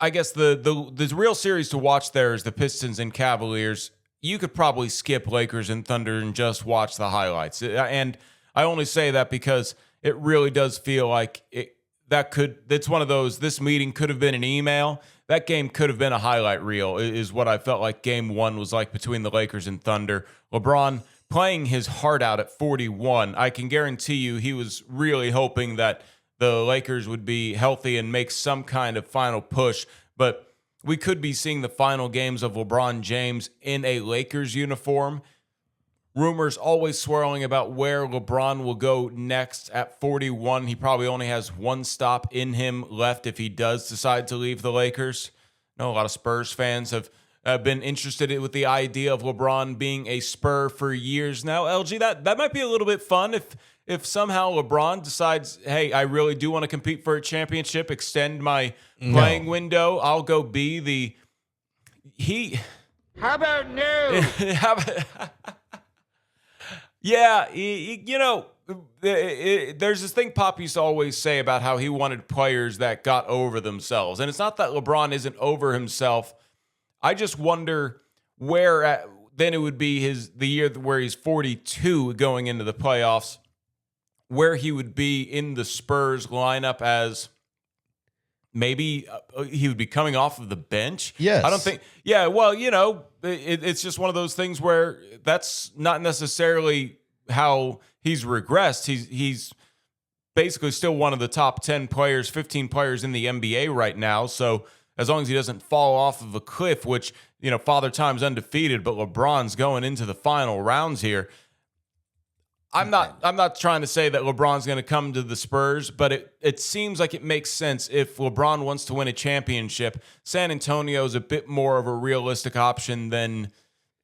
I guess the real series to watch there is the Pistons and Cavaliers. You could probably skip Lakers and Thunder and just watch the highlights. And I only say that because it really does feel like it's one of those, this meeting could have been an email. That game could have been a highlight reel, is what I felt like game 1 was like between the Lakers and Thunder. LeBron playing his heart out at 41. I can guarantee you he was really hoping that the Lakers would be healthy and make some kind of final push. But we could be seeing the final games of LeBron James in a Lakers uniform. Rumors always swirling about where LeBron will go next at 41. He probably only has one stop in him left if he does decide to leave the Lakers. I know a lot of Spurs fans have been interested with the idea of LeBron being a Spur for years now. LG, that might be a little bit fun if somehow LeBron decides, hey, I really do want to compete for a championship, extend my playing window. I'll go be How about no? Yeah, there's this thing Pop used to always say about how he wanted players that got over themselves. And it's not that LeBron isn't over himself. I just wonder where then it would be the year where he's 42 going into the playoffs, where he would be in the Spurs lineup as maybe he would be coming off of the bench. Yes. I don't think. Yeah, well, it's just one of those things where that's not necessarily how he's regressed. He's basically still one of the top 10 players, 15 players in the NBA right now. So as long as he doesn't fall off of a cliff, which, Father Time's undefeated, but LeBron's going into the final rounds here. I'm not trying to say that LeBron's going to come to the Spurs, but it seems like it makes sense if LeBron wants to win a championship. San Antonio is a bit more of a realistic option than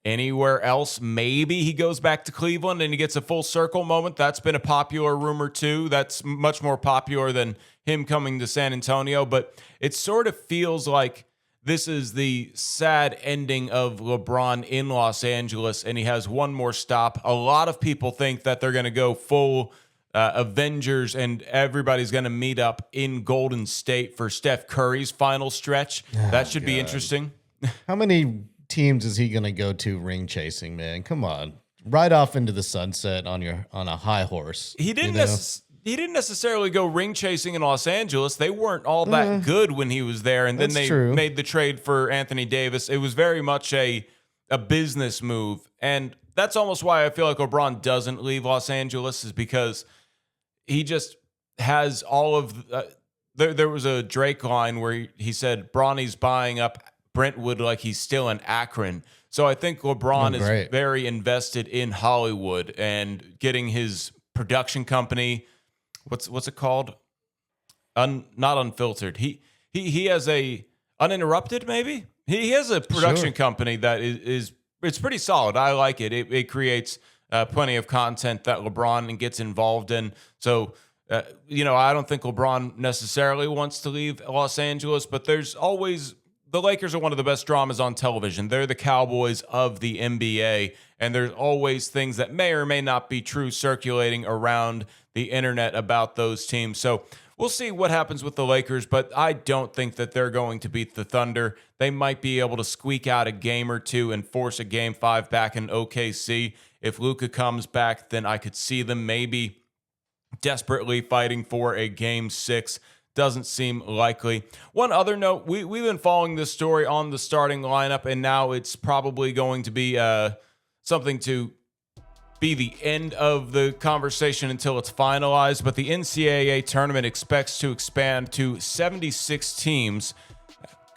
anywhere else. Maybe he goes back to Cleveland and he gets a full circle moment. That's been a popular rumor too. That's much more popular than him coming to San Antonio, but it sort of feels like this is the sad ending of LeBron in Los Angeles, and he has one more stop. A lot of people think that they're going to go full Avengers, and everybody's going to meet up in Golden State for Steph Curry's final stretch. That should be interesting. How many teams is he going to go to ring chasing, man? Come on. Right off into the sunset on a high horse. He didn't he didn't necessarily go ring chasing in Los Angeles. They weren't all that good when he was there, and then they made the trade for Anthony Davis. It was very much a business move, and that's almost why I feel like LeBron doesn't leave Los Angeles, is because he just has all of there was a Drake line where he said Bronny's buying up Brentwood like he's still in Akron. So I think LeBron is very invested in Hollywood and getting his production company. What's it called? Not Unfiltered. He has a Uninterrupted, maybe. He has a production company that is it's pretty solid. I like it. It creates plenty of content that LeBron gets involved in. So I don't think LeBron necessarily wants to leave Los Angeles, but there's always the Lakers are one of the best dramas on television. They're the Cowboys of the NBA, and there's always things that may or may not be true circulating around the internet about those teams. So we'll see what happens with the Lakers, but I don't think that they're going to beat the Thunder. They might be able to squeak out a game or two and force a Game 5 back in OKC. If Luka comes back, then I could see them maybe desperately fighting for a Game 6. Doesn't seem likely. One other note, we've been following this story on the starting lineup, and now it's probably going to be something to be the end of the conversation until it's finalized, but the NCAA tournament expects to expand to 76 teams,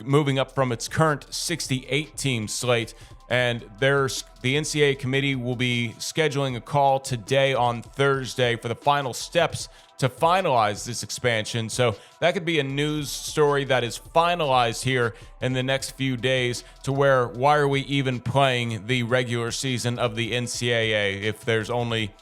moving up from its current 68-team slate. And the NCAA committee will be scheduling a call today on Thursday for the final steps to finalize this expansion. So that could be a news story that is finalized here in the next few days, to where why are we even playing the regular season of the NCAA if there's only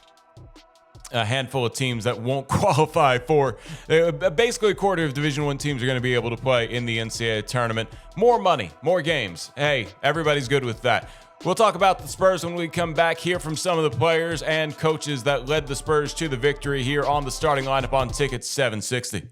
a handful of teams that won't qualify for basically a quarter of Division I teams are going to be able to play in the NCAA tournament. More money, more games. Hey, everybody's good with that. We'll talk about the Spurs when we come back, hear from some of the players and coaches that led the Spurs to the victory here on the starting lineup on Ticket 760.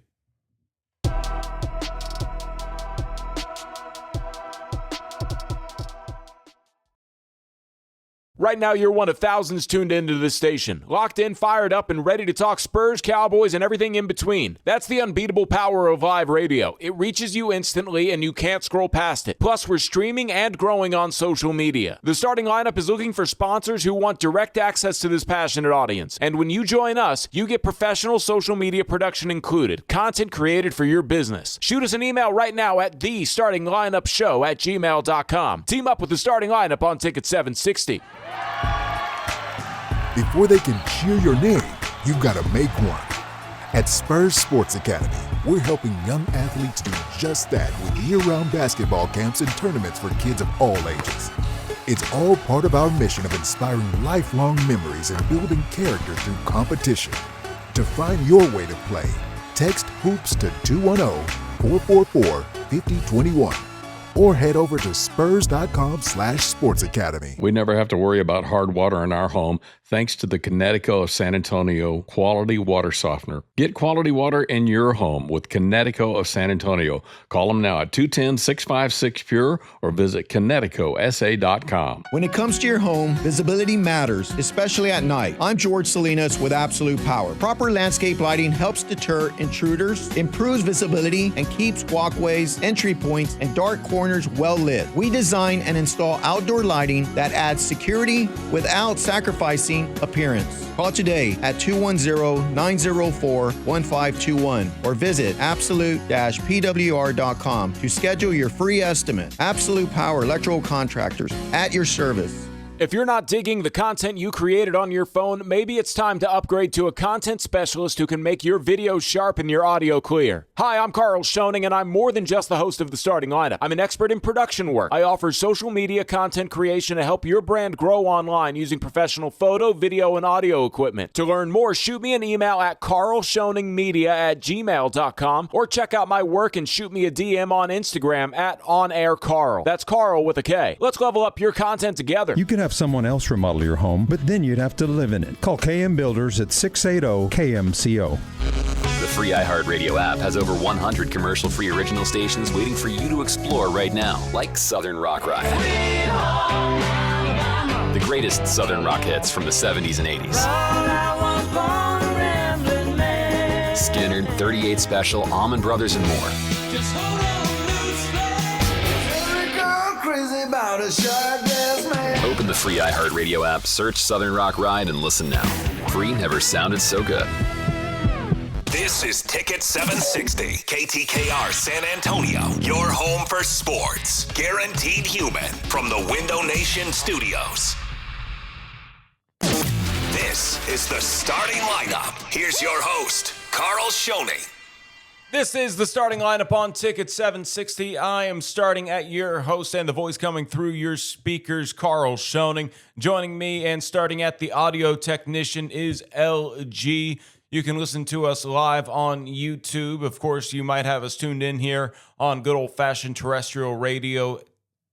Right now, you're one of thousands tuned into this station. Locked in, fired up, and ready to talk Spurs, Cowboys, and everything in between. That's the unbeatable power of live radio. It reaches you instantly, and you can't scroll past it. Plus, we're streaming and growing on social media. The starting lineup is looking for sponsors who want direct access to this passionate audience. And when you join us, you get professional social media production included, content created for your business. Shoot us an email right now at thestartinglineupshow@gmail.com. Team up with the starting lineup on Ticket 760. Before they can cheer your name, you've got to make one. At Spurs Sports Academy, we're helping young athletes do just that with year-round basketball camps and tournaments for kids of all ages. It's all part of our mission of inspiring lifelong memories and building character through competition. To find your way to play, text HOOPS to 210-444-5021. Or head over to spurs.com/sportsacademy. We never have to worry about hard water in our home thanks to the Connecticut of San Antonio Quality Water Softener. Get quality water in your home with Connecticut of San Antonio. Call them now at 210-656-PURE or visit ConnecticutSA.com. When it comes to your home, visibility matters, especially at night. I'm George Salinas with Absolute Power. Proper landscape lighting helps deter intruders, improves visibility, and keeps walkways, entry points, and dark corners well lit. We design and install outdoor lighting that adds security without sacrificing appearance. Call today at 210-904-1521 or visit absolute-pwr.com to schedule your free estimate. Absolute Power Electrical Contractors, at your service. If you're not digging the content you created on your phone, maybe it's time to upgrade to a content specialist who can make your video sharp and your audio clear. Hi, I'm Carl Schoening, and I'm more than just the host of The Starting Lineup. I'm an expert in production work. I offer social media content creation to help your brand grow online using professional photo, video, and audio equipment. To learn more, shoot me an email at carlschoeningmedia@gmail.com or check out my work and shoot me a DM on Instagram at OnAirCarl. That's Carl with a K. Let's level up your content together. You can have someone else remodel your home, but then you'd have to live in it. Call KM Builders at 680-KMCO. The free iHeartRadio app has over 100 commercial-free original stations waiting for you to explore right now, like Southern Rock Ride. The greatest Southern rock hits from the 70s and 80s. 38 Special, Almond Brothers, and more. Open the free iHeartRadio app, search Southern Rock Ride, and listen now. Free never sounded so good. This is Ticket 760, KTKR San Antonio, your home for sports. Guaranteed human from the Window Nation Studios. This is the starting lineup. Here's your host, Carl Schoening. This is the starting lineup on Ticket 760. I am starting at your host and the voice coming through your speakers, Carl Schoening. Joining me and starting at the audio technician is LG. You can listen to us live on YouTube. Of course, you might have us tuned in here on good old-fashioned terrestrial radio,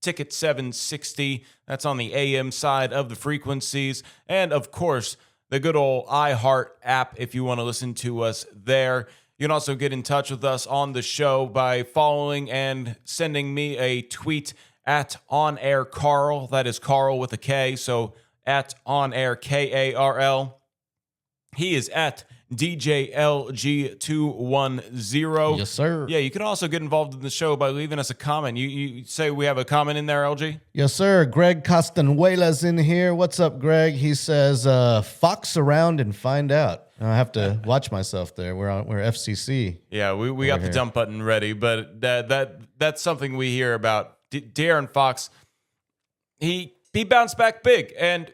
Ticket 760. That's on the AM side of the frequencies. And, of course, the good old iHeart app if you want to listen to us there. You can also get in touch with us on the show by following and sending me a tweet at OnAirCarl. That is Carl with a K, so at OnAir, Karl. He is at DJLG210. Yes, sir. Yeah, you can also get involved in the show by leaving us a comment. You say we have a comment in there, LG? Yes, sir. Greg Costanuela's in here. What's up, Greg? He says, fox around and find out. I have to watch myself there. We're FCC. Yeah, we got the dump button ready, but that's something we hear about. De'Aaron Fox, he bounced back big, and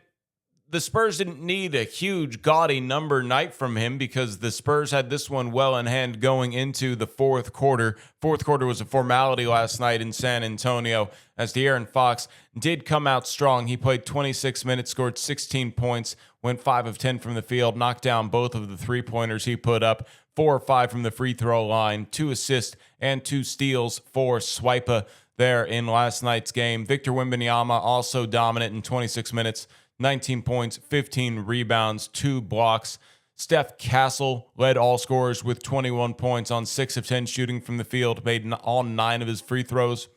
the Spurs didn't need a huge, gaudy number night from him because the Spurs had this one well in hand going into the fourth quarter. Fourth quarter was a formality last night in San Antonio as De'Aaron Fox did come out strong. He played 26 minutes, scored 16 points, went 5 of 10 from the field, knocked down both of the three-pointers he put up, 4 or 5 from the free throw line, 2 assists and 2 steals for Swipa there in last night's game. Victor Wembanyama also dominant in 26 minutes, 19 points, 15 rebounds, 2 blocks. Steph Castle led all scorers with 21 points on 6 of 10 shooting from the field, made all 9 of his free throws.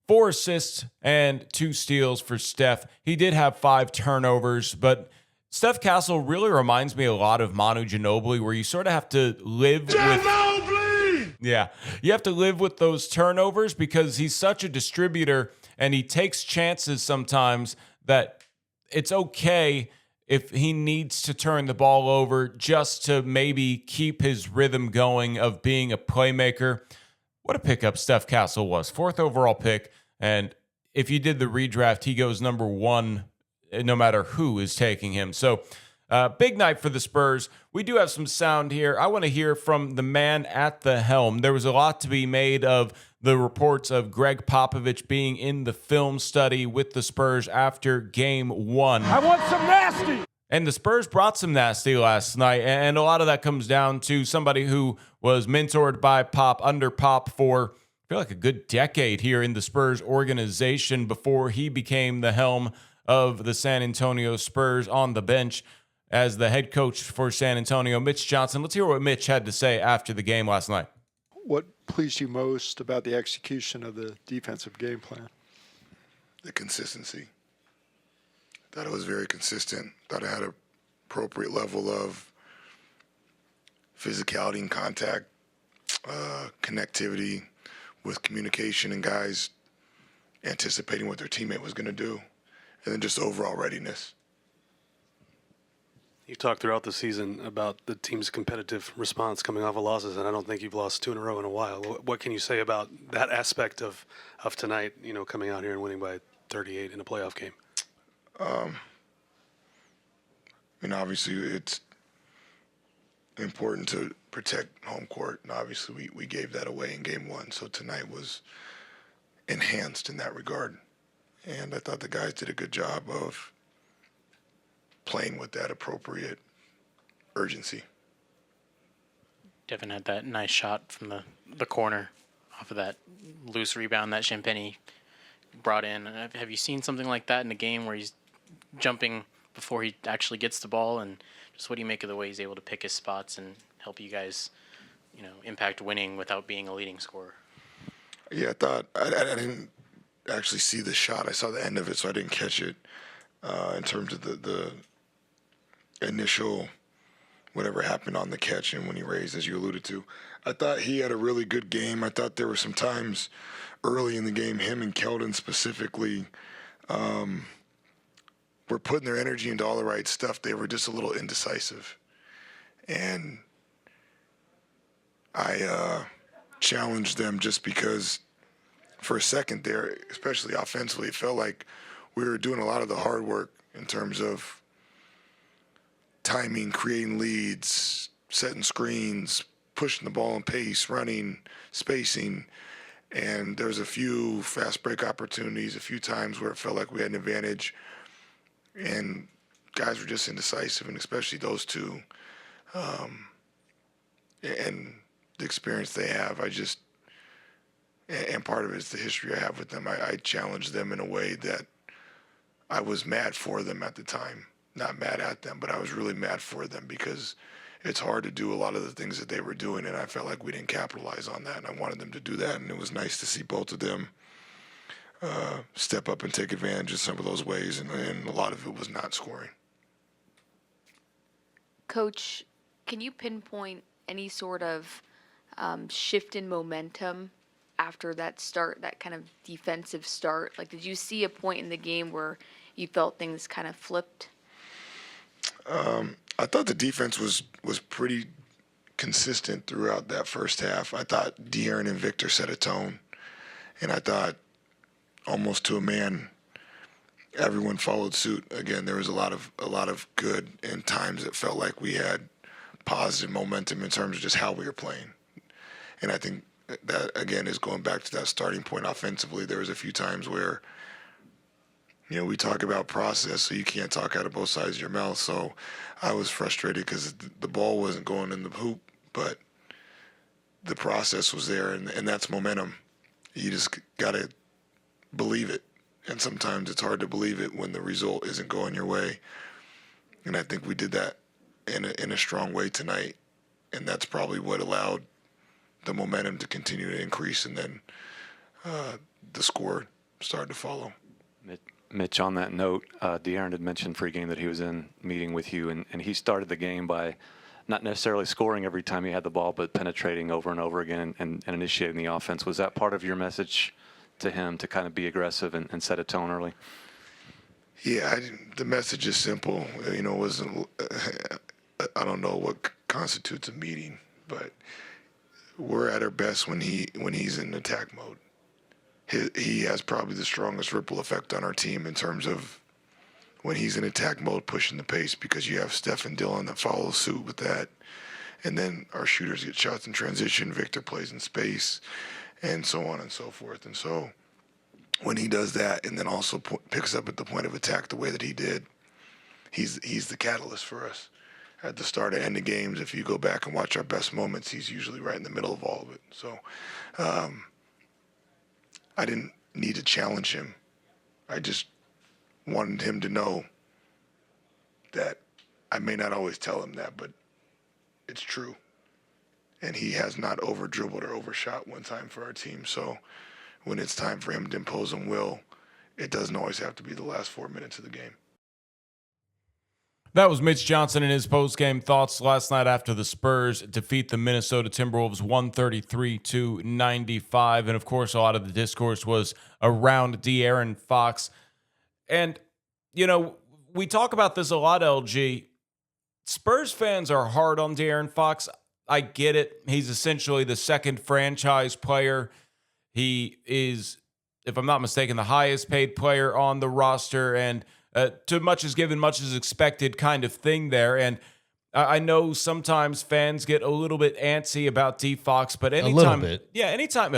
4 assists and 2 steals for Steph. He did have 5 turnovers, but Steph Castle really reminds me a lot of Manu Ginobili, where you sort of have to live with... Yeah, you have to live with those turnovers because he's such a distributor and he takes chances sometimes that it's okay if he needs to turn the ball over just to maybe keep his rhythm going of being a playmaker. What a pickup Steph Castle was. 4th overall pick. And if you did the redraft, he goes number 1 no matter who is taking him. So big night for the Spurs. We do have some sound here. I want to hear from the man at the helm. There was a lot to be made of the reports of Greg Popovich being in the film study with the Spurs after Game 1. I want some nasty! And the Spurs brought some nasty last night, and a lot of that comes down to somebody who was mentored by Pop, under Pop for, I feel like, a good decade here in the Spurs organization before he became the helm of the San Antonio Spurs on the bench as the head coach for San Antonio, Mitch Johnson. Let's hear what Mitch had to say after the game last night. What pleased you most about the execution of the defensive game plan? The consistency. Thought it was very consistent. Thought it had an appropriate level of physicality and contact, connectivity with communication and guys anticipating what their teammate was going to do, and then just overall readiness. You talked throughout the season about the team's competitive response coming off of losses, and I don't think you've lost 2 in a row in a while. What can you say about that aspect of tonight, coming out here and winning by 38 in a playoff game? Obviously it's important to protect home court, and obviously we gave that away in Game 1, so tonight was enhanced in that regard. And I thought the guys did a good job of playing with that appropriate urgency. Devin had that nice shot from the corner off of that loose rebound that Champagny brought in. Have you seen something like that in a game where he's jumping before he actually gets the ball? And just what do you make of the way he's able to pick his spots and help you guys, impact winning without being a leading scorer? Yeah, I thought I didn't actually see the shot. I saw the end of it, so I didn't catch it in terms of the initial whatever happened on the catch and when he raised, as you alluded to. I thought he had a really good game. I thought there were some times early in the game, him and Keldon specifically, were putting their energy into all the right stuff. They were just a little indecisive. And I challenged them just because for a second there, especially offensively, it felt like we were doing a lot of the hard work in terms of timing, creating leads, setting screens, pushing the ball in pace, running, spacing. And there was a few fast break opportunities, a few times where it felt like we had an advantage. And guys were just indecisive, and especially those two. And the experience they have, and part of it is the history I have with them. I challenged them in a way that I was mad for them at the time. Not mad at them, but I was really mad for them because it's hard to do a lot of the things that they were doing, and I felt like we didn't capitalize on that, and I wanted them to do that, and it was nice to see both of them step up and take advantage of some of those ways, and a lot of it was not scoring. Coach, can you pinpoint any sort of shift in momentum after that start, that kind of defensive start? Like, did you see a point in the game where you felt things kind of flipped? I thought the defense was pretty consistent throughout that first half. I thought De'Aaron and Victor set a tone, and I thought almost to a man, everyone followed suit. Again, there was a lot of good, and times it felt like we had positive momentum in terms of just how we were playing. And I think that, again, is going back to that starting point offensively. There was a few times where, we talk about process, so you can't talk out of both sides of your mouth. So I was frustrated because the ball wasn't going in the hoop, but the process was there, and that's momentum. You just got to believe it. And sometimes it's hard to believe it when the result isn't going your way. And I think we did that in a strong way tonight. And that's probably what allowed the momentum to continue to increase. And then the score started to follow. Mitch, on that note, De'Aaron had mentioned pregame that he was in meeting with you, and he started the game by not necessarily scoring every time he had the ball, but penetrating over and over again and initiating the offense. Was that part of your message to him to kind of be aggressive and set a tone early? Yeah, the message is simple. It wasn't. I don't know what constitutes a meeting, but we're at our best when he's in attack mode. He has probably the strongest ripple effect on our team in terms of when he's in attack mode, pushing the pace, because you have Steph and Dylan that follow suit with that, and then our shooters get shots in transition. Victor plays in space, and so on and so forth. And so when he does that and then also picks up at the point of attack the way that he did, he's the catalyst for us. At the start and end of games, if you go back and watch our best moments, he's usually right in the middle of all of it. So I didn't need to challenge him. I just wanted him to know that I may not always tell him that, but it's true. And he has not over-dribbled or overshot one time for our team. So when it's time for him to impose on will, it doesn't always have to be the last 4 minutes of the game. That was Mitch Johnson and his post-game thoughts last night after the Spurs defeat the Minnesota Timberwolves 133-95. And, of course, a lot of the discourse was around De'Aaron Fox. And, we talk about this a lot, LG. Spurs fans are hard on De'Aaron Fox. I get it. He's essentially the second franchise player. He is, if I'm not mistaken, the highest paid player on the roster, and too much is given, much is expected kind of thing there. And I know sometimes fans get a little bit antsy about D Fox, but anytime, a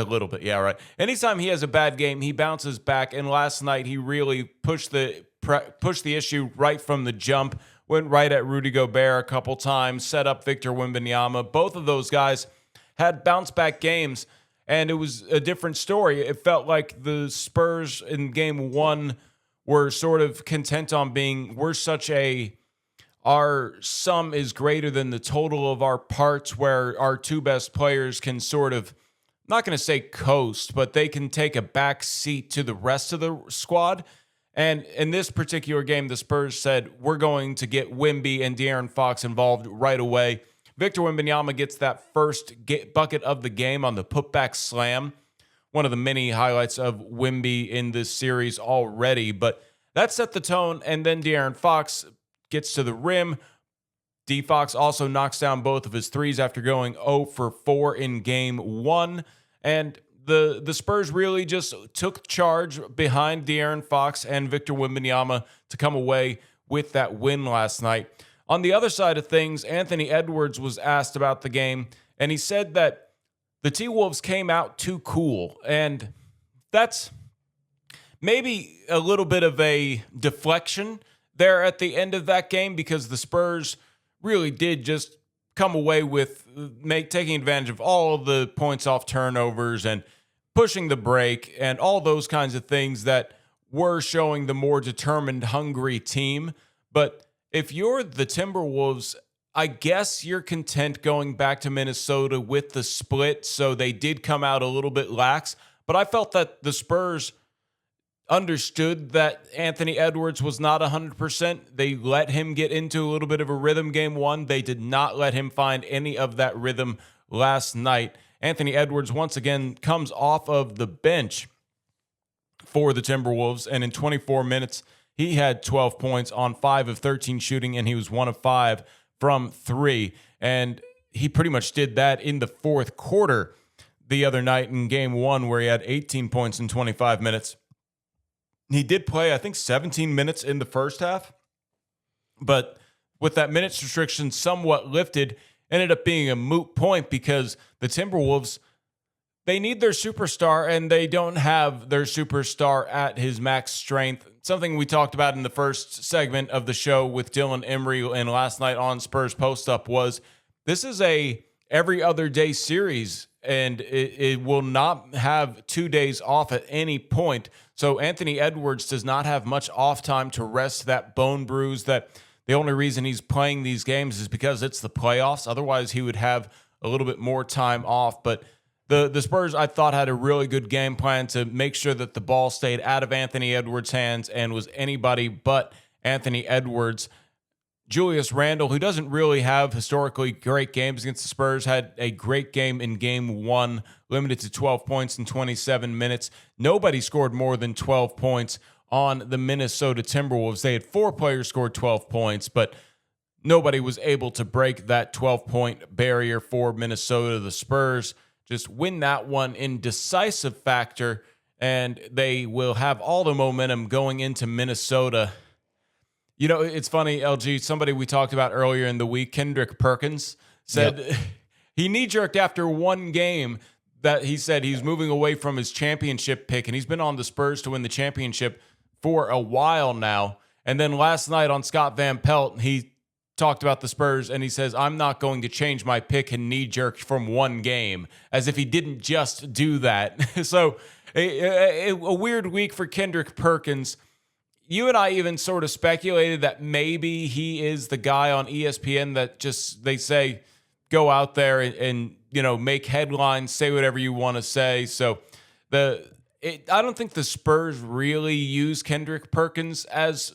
little bit, yeah, right. Anytime he has a bad game, he bounces back. And last night he really pushed the issue right from the jump. Went right at Rudy Gobert a couple times, set up Victor Wembanyama. Both of those guys had bounce-back games, and it was a different story. It felt like the Spurs in Game 1 were sort of content on being, our sum is greater than the total of our parts, where our two best players can sort of, I'm not going to say coast, but they can take a back seat to the rest of the squad. And in this particular game, the Spurs said, we're going to get Wemby and De'Aaron Fox involved right away. Victor Wembanyama gets that first bucket of the game on the putback slam. One of the many highlights of Wemby in this series already. But that set the tone, and then De'Aaron Fox gets to the rim. D. Fox also knocks down both of his threes after going 0 for 4 in game 1. And the Spurs really just took charge behind De'Aaron Fox and Victor Wembanyama to come away with that win last night. On the other side of things, Anthony Edwards was asked about the game, and he said that the T-Wolves came out too cool. And that's maybe a little bit of a deflection there at the end of that game, because the Spurs really did just come away with taking advantage of all of the points off turnovers and pushing the break and all those kinds of things that were showing the more determined, hungry team. But if you're the Timberwolves, I guess you're content going back to Minnesota with the split, so they did come out a little bit lax. But I felt that the Spurs understood that Anthony Edwards was not 100%. They let him get into a little bit of a rhythm game 1. They did not let him find any of that rhythm last night. Anthony Edwards once again comes off of the bench for the Timberwolves, and in 24 minutes, he had 12 points on 5 of 13 shooting, and he was 1 of 5 from 3. And he pretty much did that in the fourth quarter the other night in game 1, where he had 18 points in 25 minutes. He did play, I think, 17 minutes in the first half, but with that minutes restriction somewhat lifted, ended up being a moot point because the Timberwolves, they need their superstar, and they don't have their superstar at his max strength. Something we talked about in the first segment of the show with Dylan Emery and last night on Spurs Post Up was this is a every other day series, and it will not have 2 days off at any point. So Anthony Edwards does not have much off time to rest that bone bruise. That the only reason he's playing these games is because it's the playoffs. Otherwise, he would have a little bit more time off. But the Spurs, I thought, had a really good game plan to make sure that the ball stayed out of Anthony Edwards' hands and was anybody but Anthony Edwards. Julius Randle, who doesn't really have historically great games against the Spurs, had a great game in game 1, limited to 12 points in 27 minutes. Nobody scored more than 12 points on the Minnesota Timberwolves. They had 4 players scored 12 points, but nobody was able to break that 12-point barrier for Minnesota. The Spurs just win that one in decisive factor, and they will have all the momentum going into Minnesota. You know, it's funny, LG, somebody we talked about earlier in the week, Kendrick Perkins, said he knee-jerked after one game that he said he's moving away from his championship pick, and he's been on the Spurs to win the championship for a while now. And then last night on Scott Van Pelt, he talked about the Spurs, and he says, I'm not going to change my pick and knee-jerk from one game, as if he didn't just do that. So a weird week for Kendrick Perkins. You and I even sort of speculated that maybe he is the guy on ESPN that just, they say, go out there and you know, make headlines, say whatever you want to say. So I don't think the Spurs really use Kendrick Perkins as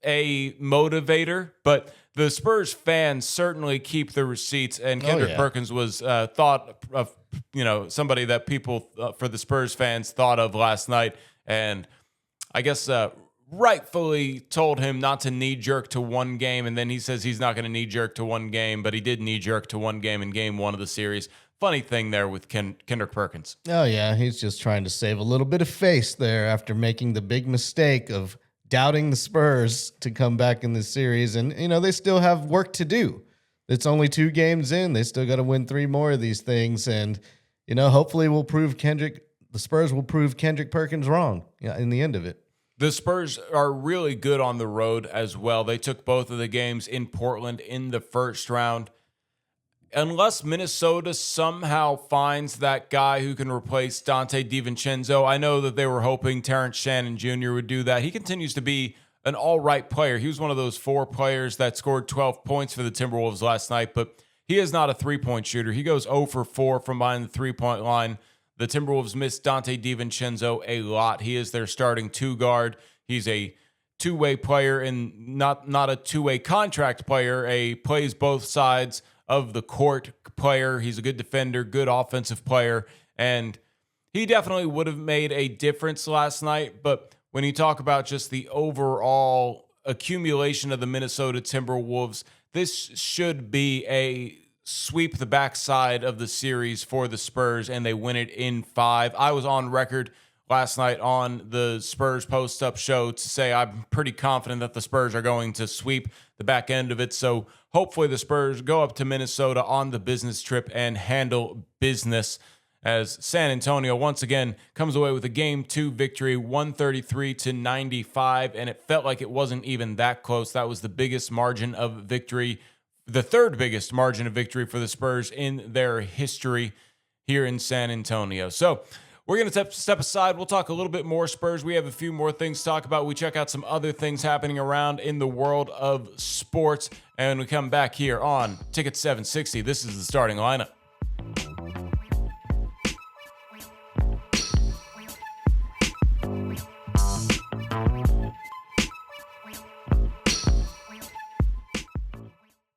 a motivator, but the Spurs fans certainly keep the receipts, and Kendrick Perkins was thought of, you know, somebody that people for the Spurs fans thought of last night, and I guess rightfully told him not to knee-jerk to one game, and then he says he's not going to knee-jerk to one game, but he did knee-jerk to one game in game 1 of the series. Funny thing there with Kendrick Perkins. Oh, yeah, he's just trying to save a little bit of face there after making the big mistake of doubting the Spurs to come back in this series. And, you know, they still have work to do. It's only 2 games in. They still got to win 3 more of these things. And, you know, hopefully the Spurs will prove Kendrick Perkins wrong in the end of it. The Spurs are really good on the road as well. They took both of the games in Portland in the first round. Unless Minnesota somehow finds that guy who can replace Dante DiVincenzo, I know that they were hoping Terrence Shannon Jr. would do that. He continues to be an all-right player. He was one of those 4 players that scored 12 points for the Timberwolves last night, but he is not a three-point shooter. He goes 0 for 4 from behind the three-point line. The Timberwolves miss Dante DiVincenzo a lot. He is their starting 2 guard. He's a two-way player and not a two-way contract player, plays both sides of the court player. He's a good defender, good offensive player, and he definitely would have made a difference last night. But when you talk about just the overall accumulation of the Minnesota Timberwolves, this should be a sweep the backside of the series for the Spurs, and they win it in 5. I was on record last night on the Spurs post-up show to say I'm pretty confident that the Spurs are going to sweep the back end of it. So hopefully the Spurs go up to Minnesota on the business trip and handle business, as San Antonio once again comes away with a Game 2 victory, 133-95, and it felt like it wasn't even that close. That was the biggest margin of victory, the third biggest margin of victory for the Spurs in their history here in San Antonio. So we're going to step aside. We'll talk a little bit more Spurs. We have a few more things to talk about. We check out some other things happening around in the world of sports, and we come back here on Ticket 760. This is the starting lineup.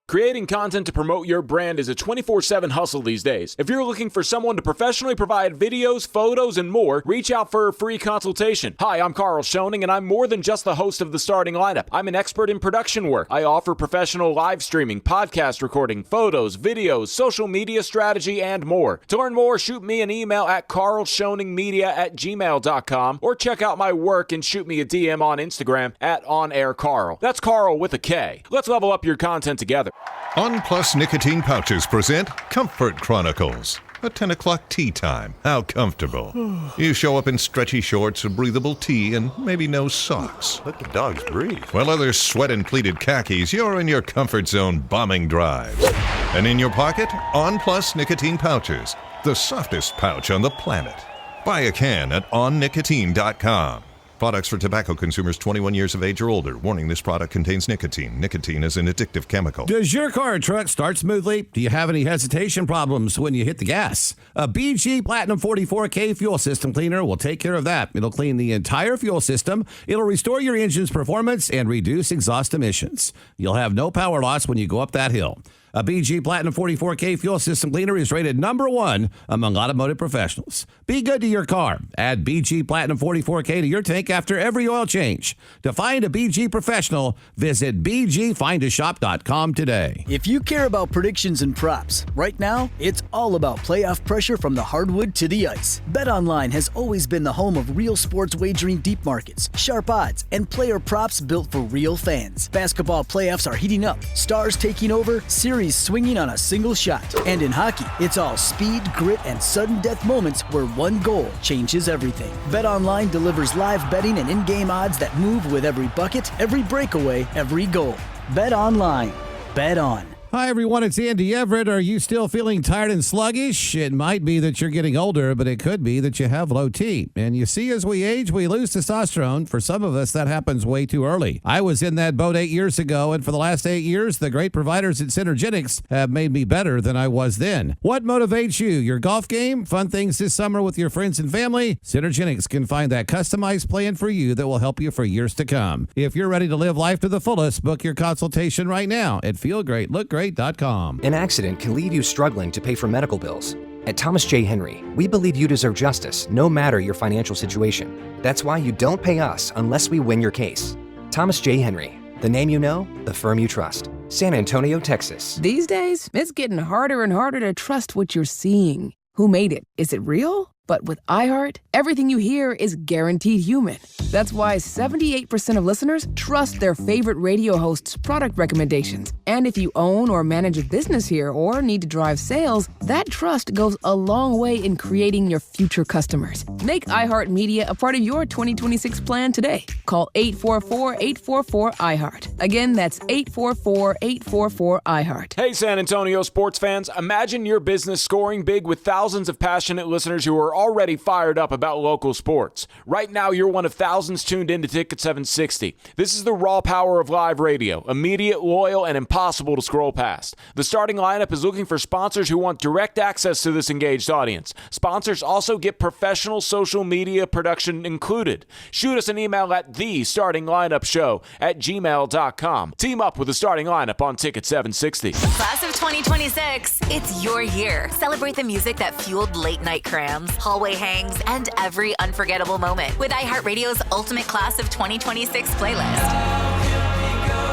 Creating content to promote your brand is a 24/7 hustle these days. If you're looking for someone to professionally provide videos, photos, and more, reach out for a free consultation. Hi, I'm Carl Schoening, and I'm more than just the host of the starting lineup. I'm an expert in production work. I offer professional live streaming, podcast recording, photos, videos, social media strategy, and more. To learn more, shoot me an email at carlschoeningmedia@gmail.com or check out my work and shoot me a DM on Instagram at OnAirCarl. That's Carl with a K. Let's level up your content together. On Plus nicotine pouches present Comfort Chronicles. A 10 o'clock tea time. How comfortable. You show up in stretchy shorts, a breathable tee, and maybe no socks. Let the dogs breathe. While others sweat in pleated khakis, you're in your comfort zone bombing drives. And in your pocket, On Plus nicotine pouches. The softest pouch on the planet. Buy a can at onnicotine.com. Products for tobacco consumers 21 years of age or older. Warning, this product contains nicotine. Nicotine is an addictive chemical. Does your car or truck start smoothly? Do you have any hesitation problems when you hit the gas? A BG Platinum 44K fuel system cleaner will take care of that. It'll clean the entire fuel system. It'll restore your engine's performance and reduce exhaust emissions. You'll have no power loss when you go up that hill. A BG Platinum 44K fuel system cleaner is rated #1 among automotive professionals. Be good to your car. Add BG Platinum 44K to your tank after every oil change. To find a BG professional, visit bgfindashop.com today. If you care about predictions and props, right now, it's all about playoff pressure from the hardwood to the ice. BetOnline has always been the home of real sports wagering deep markets, sharp odds, and player props built for real fans. Basketball playoffs are heating up, stars taking over, series swinging on a single shot. And in hockey, it's all speed, grit, and sudden death moments where one goal changes everything. BetOnline delivers live betting and in-game odds that move with every bucket, every breakaway, every goal. BetOnline. Bet on. Hi, everyone. It's Andy Everett. Are you still feeling tired and sluggish? It might be that you're getting older, but it could be that you have low T. And you see, as we age, we lose testosterone. For some of us, that happens way too early. I was in that boat 8 years ago, and for the last 8 years, the great providers at Synergenics have made me better than I was then. What motivates you? Your golf game? Fun things this summer with your friends and family? Synergenics can find that customized plan for you that will help you for years to come. If you're ready to live life to the fullest, book your consultation right now at feelgreatlookgreat.com. An accident can leave you struggling to pay for medical bills. At Thomas J. Henry, we believe you deserve justice no matter your financial situation. That's why you don't pay us unless we win your case. Thomas J. Henry, the name you know, the firm you trust. San Antonio, Texas. These days, it's getting harder and harder to trust what you're seeing. Who made it? Is it real? But with iHeart, everything you hear is guaranteed human. That's why 78% of listeners trust their favorite radio host's product recommendations. And if you own or manage a business here or need to drive sales, that trust goes a long way in creating your future customers. Make iHeartMedia a part of your 2026 plan today. Call 844-844-iHeart. Again, that's 844-844-iHeart. Hey, San Antonio sports fans, imagine your business scoring big with thousands of passionate listeners who are already fired up about local sports. Right now, you're one of thousands tuned into Ticket 760. This is the raw power of live radio, immediate, loyal, and impossible to scroll past. The starting lineup is looking for sponsors who want direct access to this engaged audience. Sponsors also get professional social media production included. Shoot us an email at thestartinglineupshow@gmail.com. Team up with the starting lineup on Ticket 760. Class of 2026, it's your year. Celebrate the music that fueled late night crams, hallway hangs, and every unforgettable moment with iHeartRadio's Ultimate Class of 2026 playlist.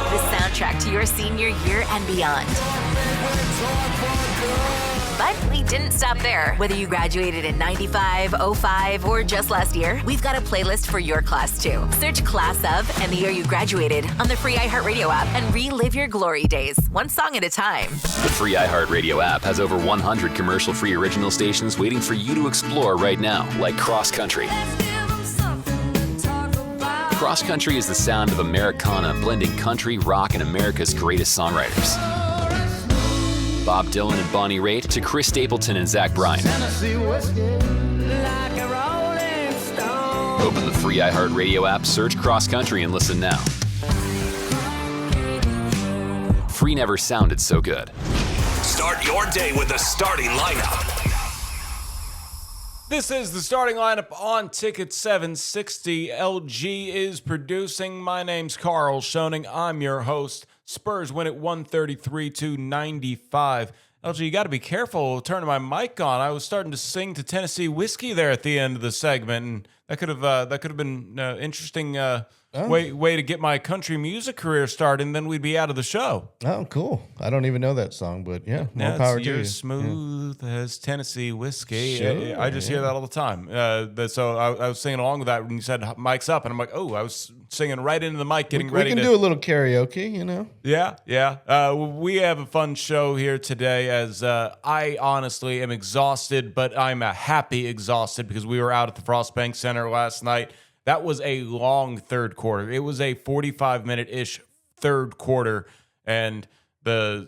The soundtrack to your senior year and beyond. But we didn't stop there. Whether you graduated in 95, 05, or just last year, we've got a playlist for your class too. Search Class of and the year you graduated on the free iHeartRadio app and relive your glory days, one song at a time. The free iHeartRadio app has over 100 commercial-free original stations waiting for you to explore right now, like Cross Country. Cross Country is the sound of Americana blending country, rock, and America's greatest songwriters. Bob Dylan and Bonnie Raitt to Chris Stapleton and Zach Bryan. Open the free iHeartRadio app, search Cross Country, and listen now. Free never sounded so good. Start your day with the starting lineup. This is the starting lineup on Ticket 760. LG is producing. My name's Carl Schoening. I'm your host. Spurs win at 133-95. LG, you got to be careful turning my mic on. I was starting to sing to Tennessee Whiskey there at the end of the segment, and that could have been interesting way to get my country music career started, and then we'd be out of the show. Oh, cool. I don't even know that song, but yeah, more power to you. You're smooth as Tennessee whiskey. Sure, I just hear that all the time. So I was singing along with that when you said mic's up, and I'm like, oh, I was singing right into the mic, getting ready to... We can do a little karaoke, you know? Yeah. We have a fun show here today as I honestly am exhausted, but I'm a happy exhausted because we were out at the Frost Bank Center last night. That was a long third quarter. It was a 45-minute-ish third quarter, and I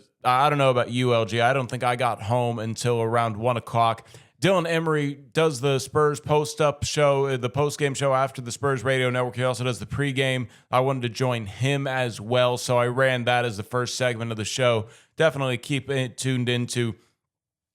don't know about you, LG. I don't think I got home until around 1 o'clock. Dylan Emery does the Spurs post-up show, the post-game show after the Spurs Radio Network. He also does the pregame. I wanted to join him as well, so I ran that as the first segment of the show. Definitely keep it tuned into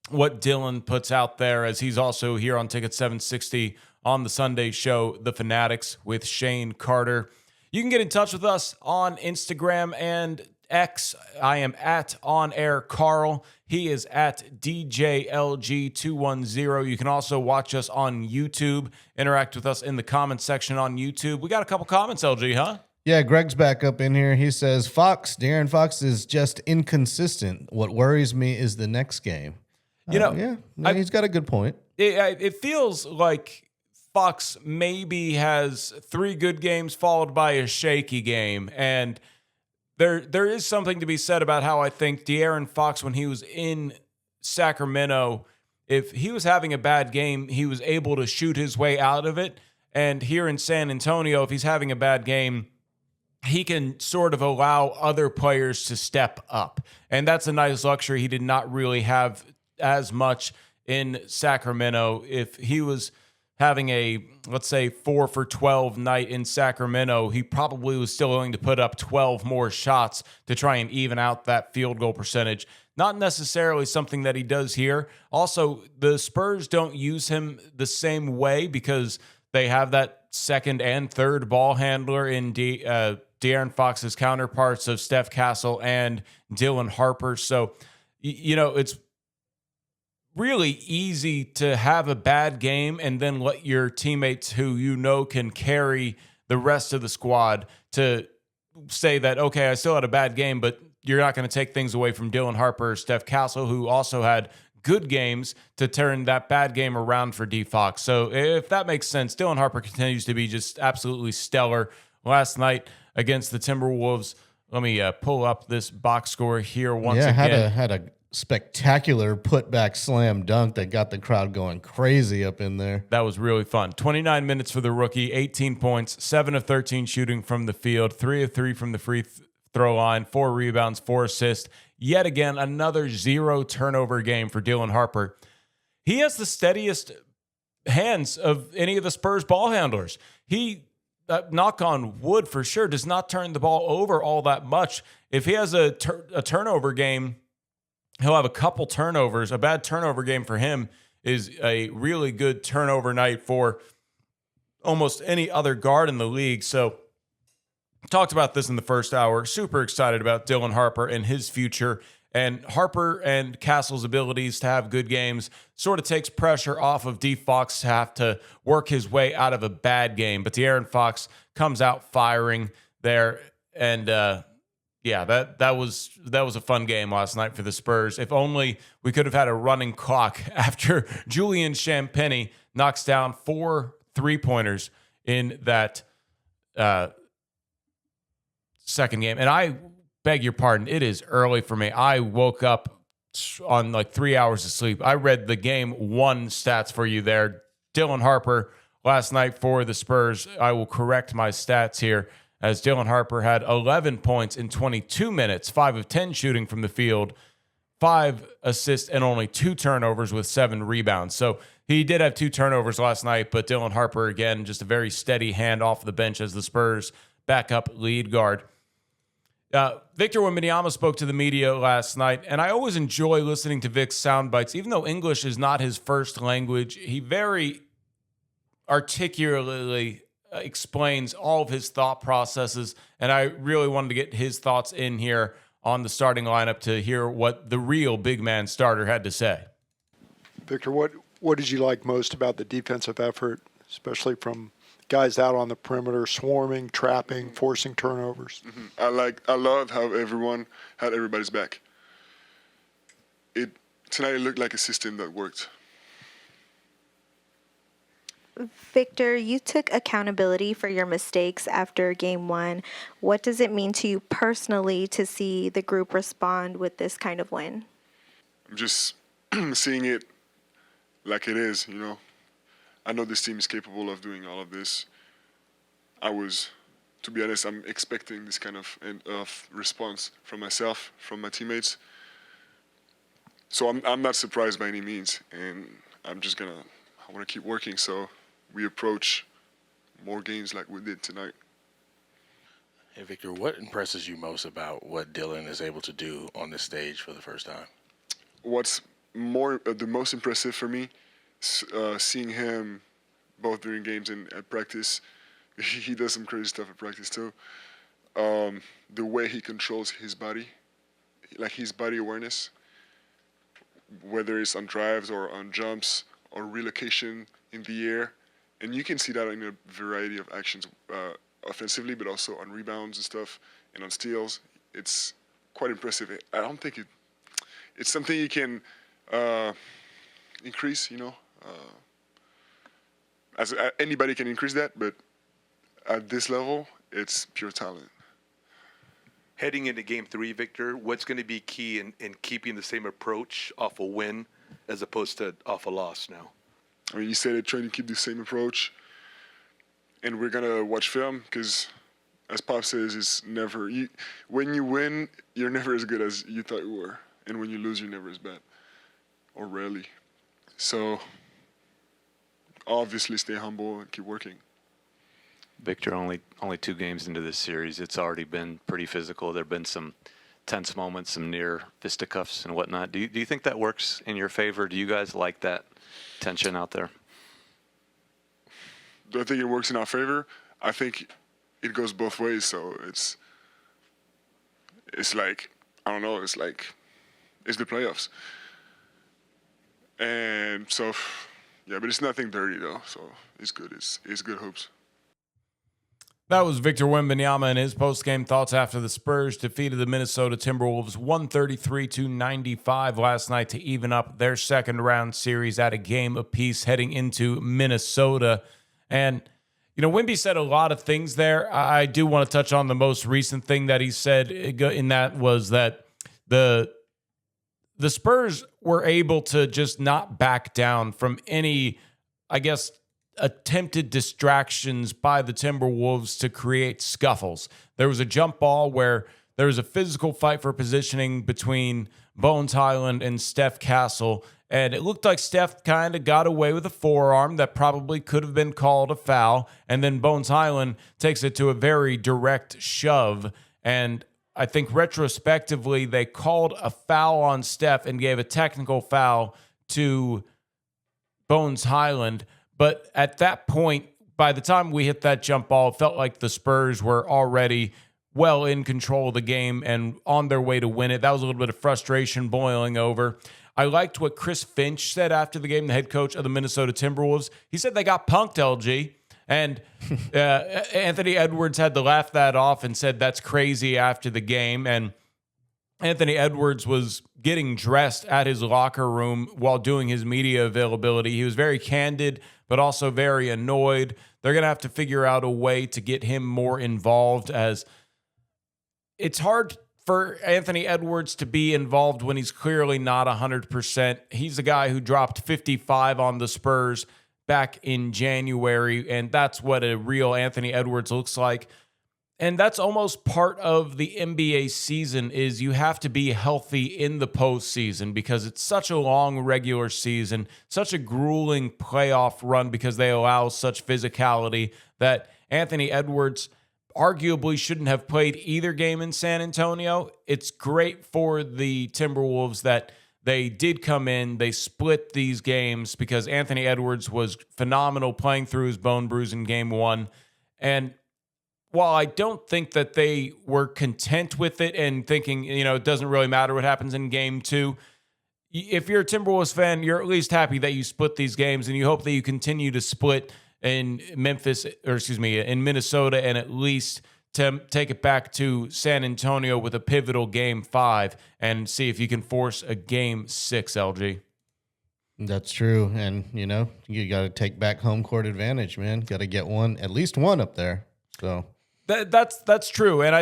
what Dylan puts out there, as he's also here on Ticket 760 on the Sunday show, The Fanatics with Shane Carter. You can get in touch with us on Instagram and X. I am at On Air Carl. He is at DJLG210. You can also watch us on YouTube. Interact with us in the comments section on YouTube. We got a couple comments, LG, huh? Yeah, Greg's back up in here. He says, De'Aaron Fox is just inconsistent. What worries me is the next game. He's got a good point. It feels like Fox maybe has 3 good games followed by a shaky game. And there is something to be said about how I think De'Aaron Fox, when he was in Sacramento, if he was having a bad game, he was able to shoot his way out of it. And here in San Antonio, if he's having a bad game, he can sort of allow other players to step up. And that's a nice luxury he did not really have as much in Sacramento. If he was having a, let's say, 4 for 12 night in Sacramento, he probably was still going to put up 12 more shots to try and even out that field goal percentage. Not necessarily something that he does here. Also, the Spurs don't use him the same way because they have that second and third ball handler in De'Aaron Fox's counterparts of Steph Castle and Dylan Harper. So, it's really easy to have a bad game and then let your teammates who can carry the rest of the squad to say that, okay, I still had a bad game, but you're not going to take things away from Dylan Harper or Steph Castle, who also had good games to turn that bad game around for D Fox. So if that makes sense, Dylan Harper continues to be just absolutely stellar. Last night against the Timberwolves, let me pull up this box score here once again. Had a spectacular putback slam dunk that got the crowd going crazy up in there. That was really fun. 29 minutes for the rookie, 18 points, 7 of 13 shooting from the field, 3 of 3 from the free throw line, 4 rebounds, 4 assists. Yet again, another 0 turnover game for Dylan Harper. He has the steadiest hands of any of the Spurs ball handlers. He, knock on wood for sure, does not turn the ball over all that much. If he has a turnover game, he'll have a couple turnovers. A bad turnover game for him is a really good turnover night for almost any other guard in the league. So talked about this in the first hour. Super excited about Dylan Harper and his future. And Harper and Castle's abilities to have good games sort of takes pressure off of D. Fox to have to work his way out of a bad game. But De'Aaron Fox comes out firing there. And yeah, that was a fun game last night for the Spurs. If only we could have had a running clock after Julian Champagnie knocks down 4 3-pointers in that second game. And I beg your pardon, it is early for me. I woke up on like 3 hours of sleep. I read the game 1 stats for you there. Dylan Harper last night for the Spurs. I will correct my stats here, as Dylan Harper had 11 points in 22 minutes, 5 of 10 shooting from the field, 5 assists, and only 2 turnovers with 7 rebounds. So he did have 2 turnovers last night, but Dylan Harper, again, just a very steady hand off the bench as the Spurs backup lead guard. Victor Wembanyama spoke to the media last night, and I always enjoy listening to Vic's sound bites. Even though English is not his first language, he very articulately explains all of his thought processes, and I really wanted to get his thoughts in here on the starting lineup to hear what the real big man starter had to say. Victor, what did you like most about the defensive effort, especially from guys out on the perimeter, swarming, trapping, forcing turnovers? I loved how everyone had everybody's back. Tonight it looked like a system that worked. Victor, you took accountability for your mistakes after game 1. What does it mean to you personally to see the group respond with this kind of win? I'm just seeing it like it is, you know. I know this team is capable of doing all of this. To be honest, I'm expecting this kind of response from myself, from my teammates. So I'm not surprised by any means, and I want to keep working so we approach more games like we did tonight. Hey, Victor, what impresses you most about what Dylan is able to do on this stage for the first time? What's the most impressive for me, seeing him both during games and at practice. He does some crazy stuff at practice too. The way he controls his body, like his body awareness, whether it's on drives or on jumps or relocation in the air. And you can see that in a variety of actions, offensively, but also on rebounds and stuff, and on steals. It's quite impressive. I don't think it's something you can increase, you know. Anybody can increase that, but at this level, it's pure talent. Heading into Game 3, Victor, what's going to be key in keeping the same approach off a win as opposed to off a loss now? I mean, you said it, trying to keep the same approach, and we're going to watch film because, as Pop says, it's never when you win, you're never as good as you thought you were, and when you lose, you're never as bad, or rarely. So, obviously, stay humble and keep working. Victor, only 2 games into this series, it's already been pretty physical. There have been some tense moments, some near fisticuffs and whatnot. Do you think that works in your favor? Do you guys like that tension out there? Do I think it works in our favor? I think it goes both ways. So it's like, I don't know, it's the playoffs. And so, yeah, but it's nothing dirty though. So it's good. It's good hoops. That was Victor Wembanyama and his post-game thoughts after the Spurs defeated the Minnesota Timberwolves 133-95 last night to even up their second-round series at a game apiece heading into Minnesota. And, you know, Wemby said a lot of things there. I do want to touch on the most recent thing that he said in that was that the Spurs were able to just not back down from any, I guess, attempted distractions by the Timberwolves to create scuffles. There was a jump ball where there was a physical fight for positioning between Bones Highland and Steph Castle. And it looked like Steph kind of got away with a forearm that probably could have been called a foul. And then Bones Highland takes it to a very direct shove. And I think retrospectively, they called a foul on Steph and gave a technical foul to Bones Highland. But at that point, by the time we hit that jump ball, it felt like the Spurs were already well in control of the game and on their way to win it. That was a little bit of frustration boiling over. I liked what Chris Finch said after the game, the head coach of the Minnesota Timberwolves. He said they got punked, LG. And Anthony Edwards had to laugh that off and said that's crazy after the game. And Anthony Edwards was getting dressed at his locker room while doing his media availability. He was very candid, but also very annoyed. They're going to have to figure out a way to get him more involved, as it's hard for Anthony Edwards to be involved when he's clearly not 100%. He's a guy who dropped 55 on the Spurs back in January, and that's what a real Anthony Edwards looks like. And that's almost part of the NBA season, is you have to be healthy in the postseason because it's such a long regular season, such a grueling playoff run because they allow such physicality, that Anthony Edwards arguably shouldn't have played either game in San Antonio. It's great for the Timberwolves that they did come in, they split these games, because Anthony Edwards was phenomenal playing through his bone bruise in game one. And while I don't think that they were content with it and thinking, it doesn't really matter what happens in game two, if you're a Timberwolves fan, you're at least happy that you split these games, and you hope that you continue to split in in Minnesota, and at least to take it back to San Antonio with a pivotal game 5 and see if you can force a game 6, LG. That's true. And, you got to take back home court advantage, man. Got to get at least one up there. So that's true. And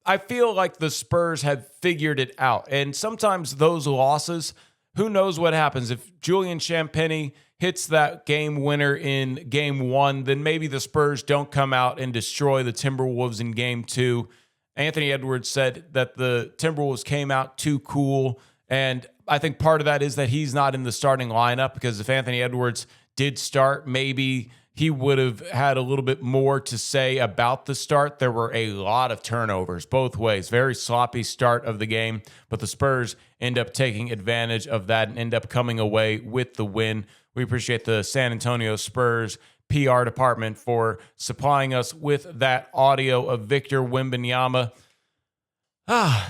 I feel like the Spurs have figured it out. And sometimes those losses, who knows what happens? If Julian Champagnie hits that game winner in game 1, then maybe the Spurs don't come out and destroy the Timberwolves in game 2. Anthony Edwards said that the Timberwolves came out too cool. And I think part of that is that he's not in the starting lineup, because if Anthony Edwards did start, maybe he would have had a little bit more to say about the start. There were a lot of turnovers both ways. Very sloppy start of the game, but the Spurs end up taking advantage of that and end up coming away with the win. We appreciate the San Antonio Spurs PR department for supplying us with that audio of Victor Wembanyama.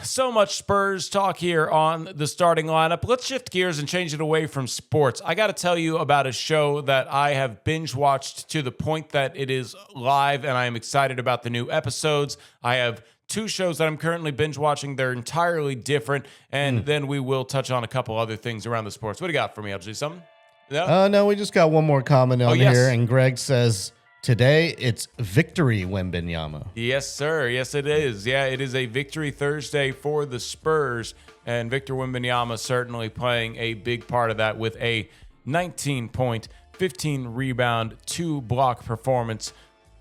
So much Spurs talk here on the starting lineup. Let's shift gears and change it away from sports. I got to tell you about a show that I have binge watched to the point that it is live, and I am excited about the new episodes. I have 2 shows that I'm currently binge watching. They're entirely different, and then we will touch on a couple other things around the sports. What do you got for me, LG? Something? No? No, we just got one more comment on here, and Greg says, today it's Victory Wembanyama. Yes, sir. Yes, it is. Yeah, it is a Victory Thursday for the Spurs, and Victor Wembanyama certainly playing a big part of that with a 19-point, 15-rebound, 2-block performance.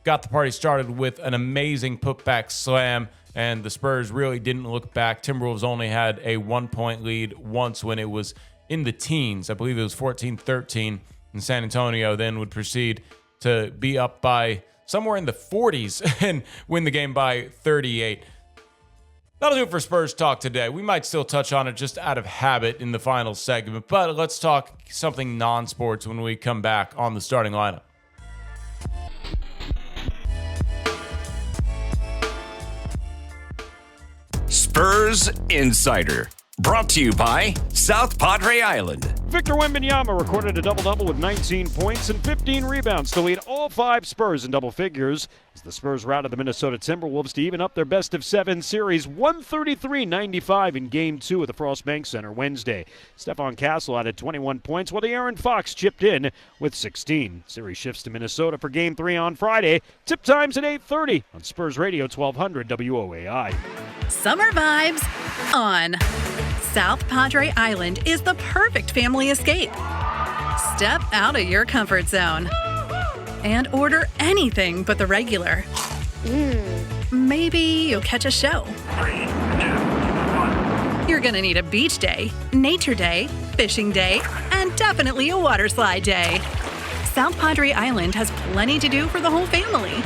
Got the party started with an amazing putback slam, and the Spurs really didn't look back. Timberwolves only had a 1-point lead once when it was in the teens. I believe it was 14-13, and San Antonio then would proceed to be up by somewhere in the 40s and win the game by 38. That'll do it for Spurs talk today. We might still touch on it just out of habit in the final segment, but let's talk something non-sports when we come back on the starting lineup. Spurs Insider, brought to you by South Padre Island. Victor Wembanyama recorded a double-double with 19 points and 15 rebounds to lead all 5 Spurs in double figures as the Spurs routed the Minnesota Timberwolves to even up their best-of-7 series 133-95 in Game 2 at the Frost Bank Center Wednesday. Stephon Castle added 21 points while De'Aaron Fox chipped in with 16. Series shifts to Minnesota for Game 3 on Friday. Tip times at 8:30 on Spurs Radio 1200 WOAI. Summer vibes on. South Padre Island is the perfect family escape. Step out of your comfort zone and order anything but the regular. Maybe you'll catch a show. 3, 2, 1. You're going to need a beach day, nature day, fishing day, and definitely a water slide day. South Padre Island has plenty to do for the whole family.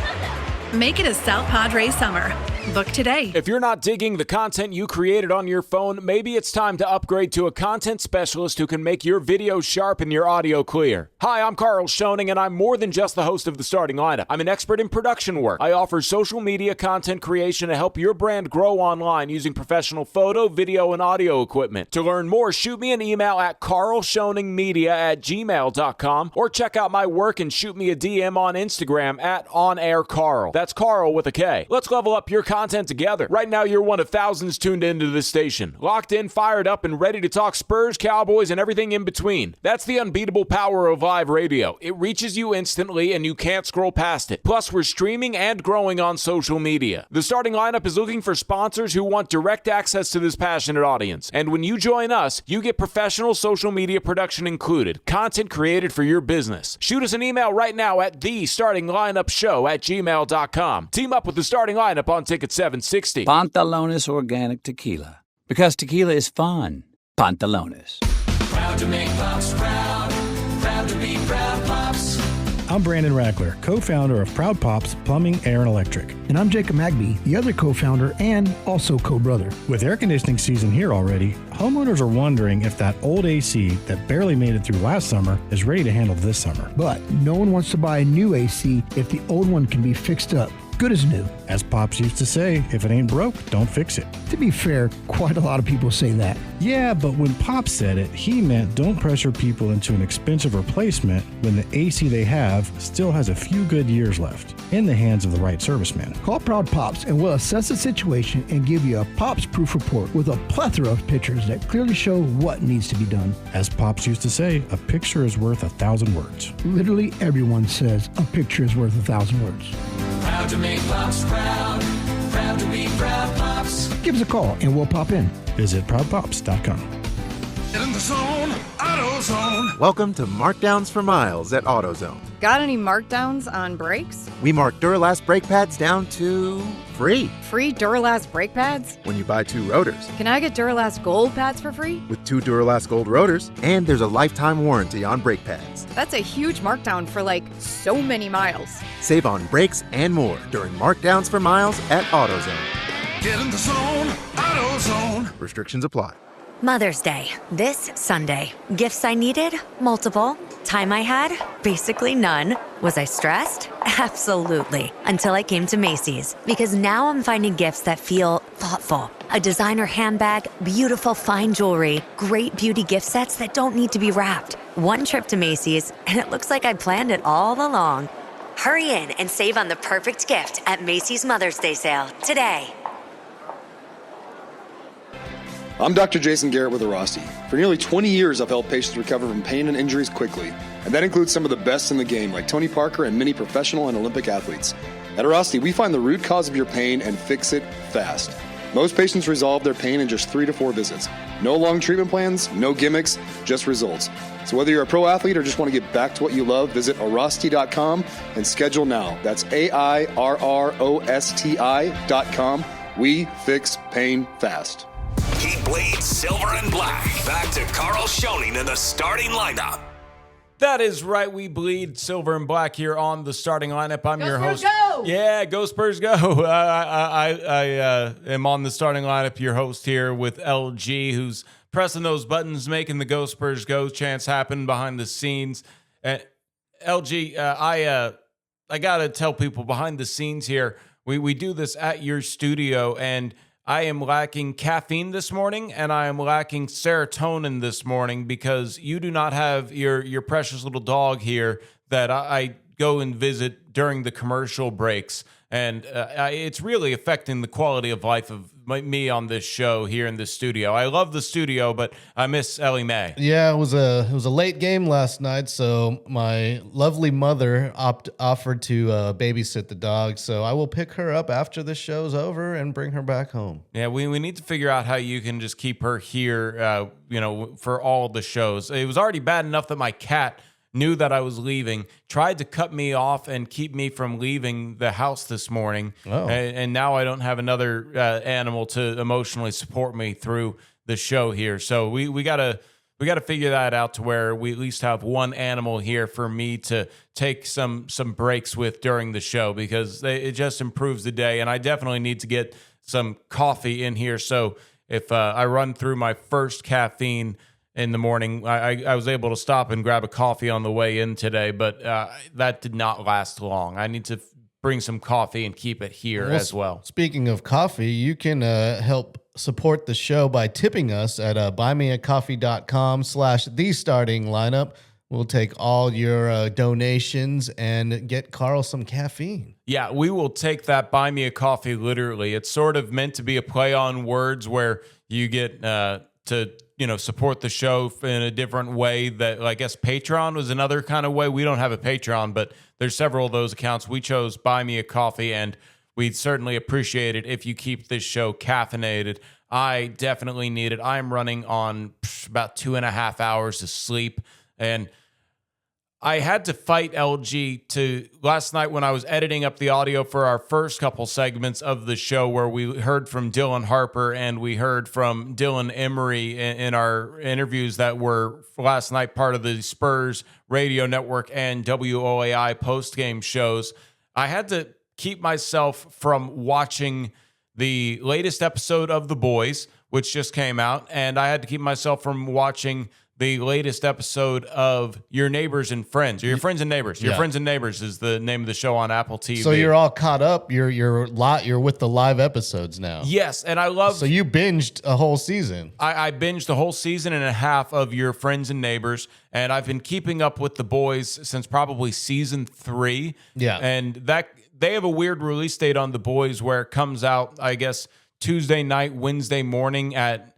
Make it a South Padre summer. Book today. If you're not digging the content you created on your phone, maybe it's time to upgrade to a content specialist who can make your video sharp and your audio clear. Hi, I'm Carl Schoening, and I'm more than just the host of The Starting Lineup. I'm an expert in production work. I offer social media content creation to help your brand grow online using professional photo, video, and audio equipment. To learn more, shoot me an email at carlschoeningmedia@gmail.com or check out my work and shoot me a DM on Instagram at OnAirCarl. That's Carl with a K. Let's level up your content together. Right now, you're one of thousands tuned into this station. Locked in, fired up, and ready to talk Spurs, Cowboys, and everything in between. That's the unbeatable power of live radio. It reaches you instantly, and you can't scroll past it. Plus, we're streaming and growing on social media. The Starting Lineup is looking for sponsors who want direct access to this passionate audience. And when you join us, you get professional social media production included. Content created for your business. Shoot us an email right now at thestartinglineupshow@gmail.com. Team up with The Starting Lineup on Ticket 760. Pantalones Organic Tequila. Because tequila is fun. Pantalones. Proud to make Pops proud. Proud to be Proud Pops. I'm Brandon Rackler, co-founder of Proud Pops Plumbing, Air, and Electric. And I'm Jacob Magby, the other co-founder and also co-brother. With air conditioning season here already, homeowners are wondering if that old AC that barely made it through last summer is ready to handle this summer. But no one wants to buy a new AC if the old one can be fixed up. Good as new. As Pops used to say, if it ain't broke, don't fix it. To be fair, quite a lot of people say that. Yeah, but when Pops said it, he meant don't pressure people into an expensive replacement when the AC they have still has a few good years left in the hands of the right serviceman. Call Proud Pops and we'll assess the situation and give you a Pops proof report with a plethora of pictures that clearly show what needs to be done. As Pops used to say, a picture is worth 1,000 words. Literally everyone says a picture is worth 1,000 words. Proud to make Pops proud. Proud to be Proud Pops. Give us a call and we'll pop in. Visit proudpops.com. Get in the zone, AutoZone. Welcome to Markdowns for Miles at AutoZone. Got any markdowns on brakes? We mark Duralast brake pads down to free. Free Duralast brake pads? When you buy 2 rotors. Can I get Duralast Gold pads for free? With 2 Duralast Gold rotors, and there's a lifetime warranty on brake pads. That's a huge markdown for like so many miles. Save on brakes and more during Markdowns for Miles at AutoZone. Get in the zone, AutoZone. Restrictions apply. Mother's Day, this Sunday. Gifts I needed? Multiple. Time I had? Basically none. Was I stressed? Absolutely. Until I came to Macy's. Because now I'm finding gifts that feel thoughtful. A designer handbag, beautiful fine jewelry, great beauty gift sets that don't need to be wrapped. One trip to Macy's, and it looks like I planned it all along. Hurry in and save on the perfect gift at Macy's Mother's Day sale today. I'm Dr. Jason Garrett with Arasti. For nearly 20 years, I've helped patients recover from pain and injuries quickly, and that includes some of the best in the game, like Tony Parker and many professional and Olympic athletes. At Arasti, we find the root cause of your pain and fix it fast. Most patients resolve their pain in just 3 to 4 visits. No long treatment plans, no gimmicks, just results. So whether you're a pro athlete or just want to get back to what you love, visit Arasti.com and schedule now. That's AIRROSTI.com. We fix pain fast. He bleeds silver and black. Back to Carl Schoening in the starting lineup. That is right. We bleed silver and black here on the starting lineup. I'm your host. Go! Yeah, go Spurs, go. I am on the starting lineup, your host here with LG, who's pressing those buttons, making the Go Spurs Go chants happen behind the scenes. LG, I got to tell people behind the scenes here, we do this at your studio, and I am lacking caffeine this morning, and I am lacking serotonin this morning because you do not have your precious little dog here that I go and visit during the commercial breaks. And it's really affecting the quality of life of me on this show here in the studio. I love the studio, but I miss Ellie Mae. Yeah, it was a late game last night, so my lovely mother offered to babysit the dog. So I will pick her up after the show's over and bring her back home. Yeah, we need to figure out how you can just keep her here, for all the shows. It was already bad enough that my cat knew that I was leaving, tried to cut me off and keep me from leaving the house this morning. Oh. And now I don't have another animal to emotionally support me through the show here. So we gotta figure that out to where we at least have one animal here for me to take some breaks with during the show, because it just improves the day. And I definitely need to get some coffee in here. So if I run through my first caffeine in the morning, I was able to stop and grab a coffee on the way in today, but that did not last long. I need to bring some coffee and keep it here as well. Speaking of coffee, you can help support the show by tipping us at buymeacoffee.com/thestartinglineup. We'll take all your donations and get Carl some caffeine. Yeah, we will take that. Buy me a coffee, literally. It's sort of meant to be a play on words where you get to support the show in a different way. That, I guess Patreon was another kind of way. We don't have a Patreon, but there's several of those accounts. We chose Buy Me a Coffee, and we'd certainly appreciate it if you keep this show caffeinated. I definitely need it. I'm running on about 2.5 hours of sleep, and I had to fight LG to last night when I was editing up the audio for our first couple segments of the show, where we heard from Dylan Harper and we heard from Dylan Emery in our interviews that were last night part of the Spurs radio network and WOAI postgame shows. I had to keep myself from watching the latest episode of The Boys, which just came out, and I had to keep myself from watching the latest episode of Your Neighbors and Friends, or Your Friends and Neighbors. Your Friends and Neighbors is the name of the show on Apple TV. So you're all caught up. You're with the live episodes now. Yes, and I love. So you binged a whole season. I binged a whole season and a half of Your Friends and Neighbors, and I've been keeping up with The Boys since probably season 3. Yeah, and that they have a weird release date on The Boys where it comes out, I guess, Tuesday night, Wednesday morning at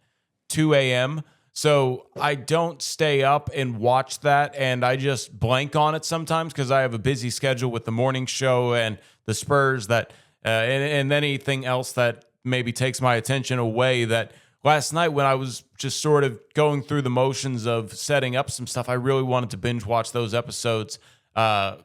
2 a.m. So I don't stay up and watch that, and I just blank on it sometimes because I have a busy schedule with the morning show and the Spurs and anything else that maybe takes my attention away. That last night when I was just sort of going through the motions of setting up some stuff, I really wanted to binge watch those episodes. I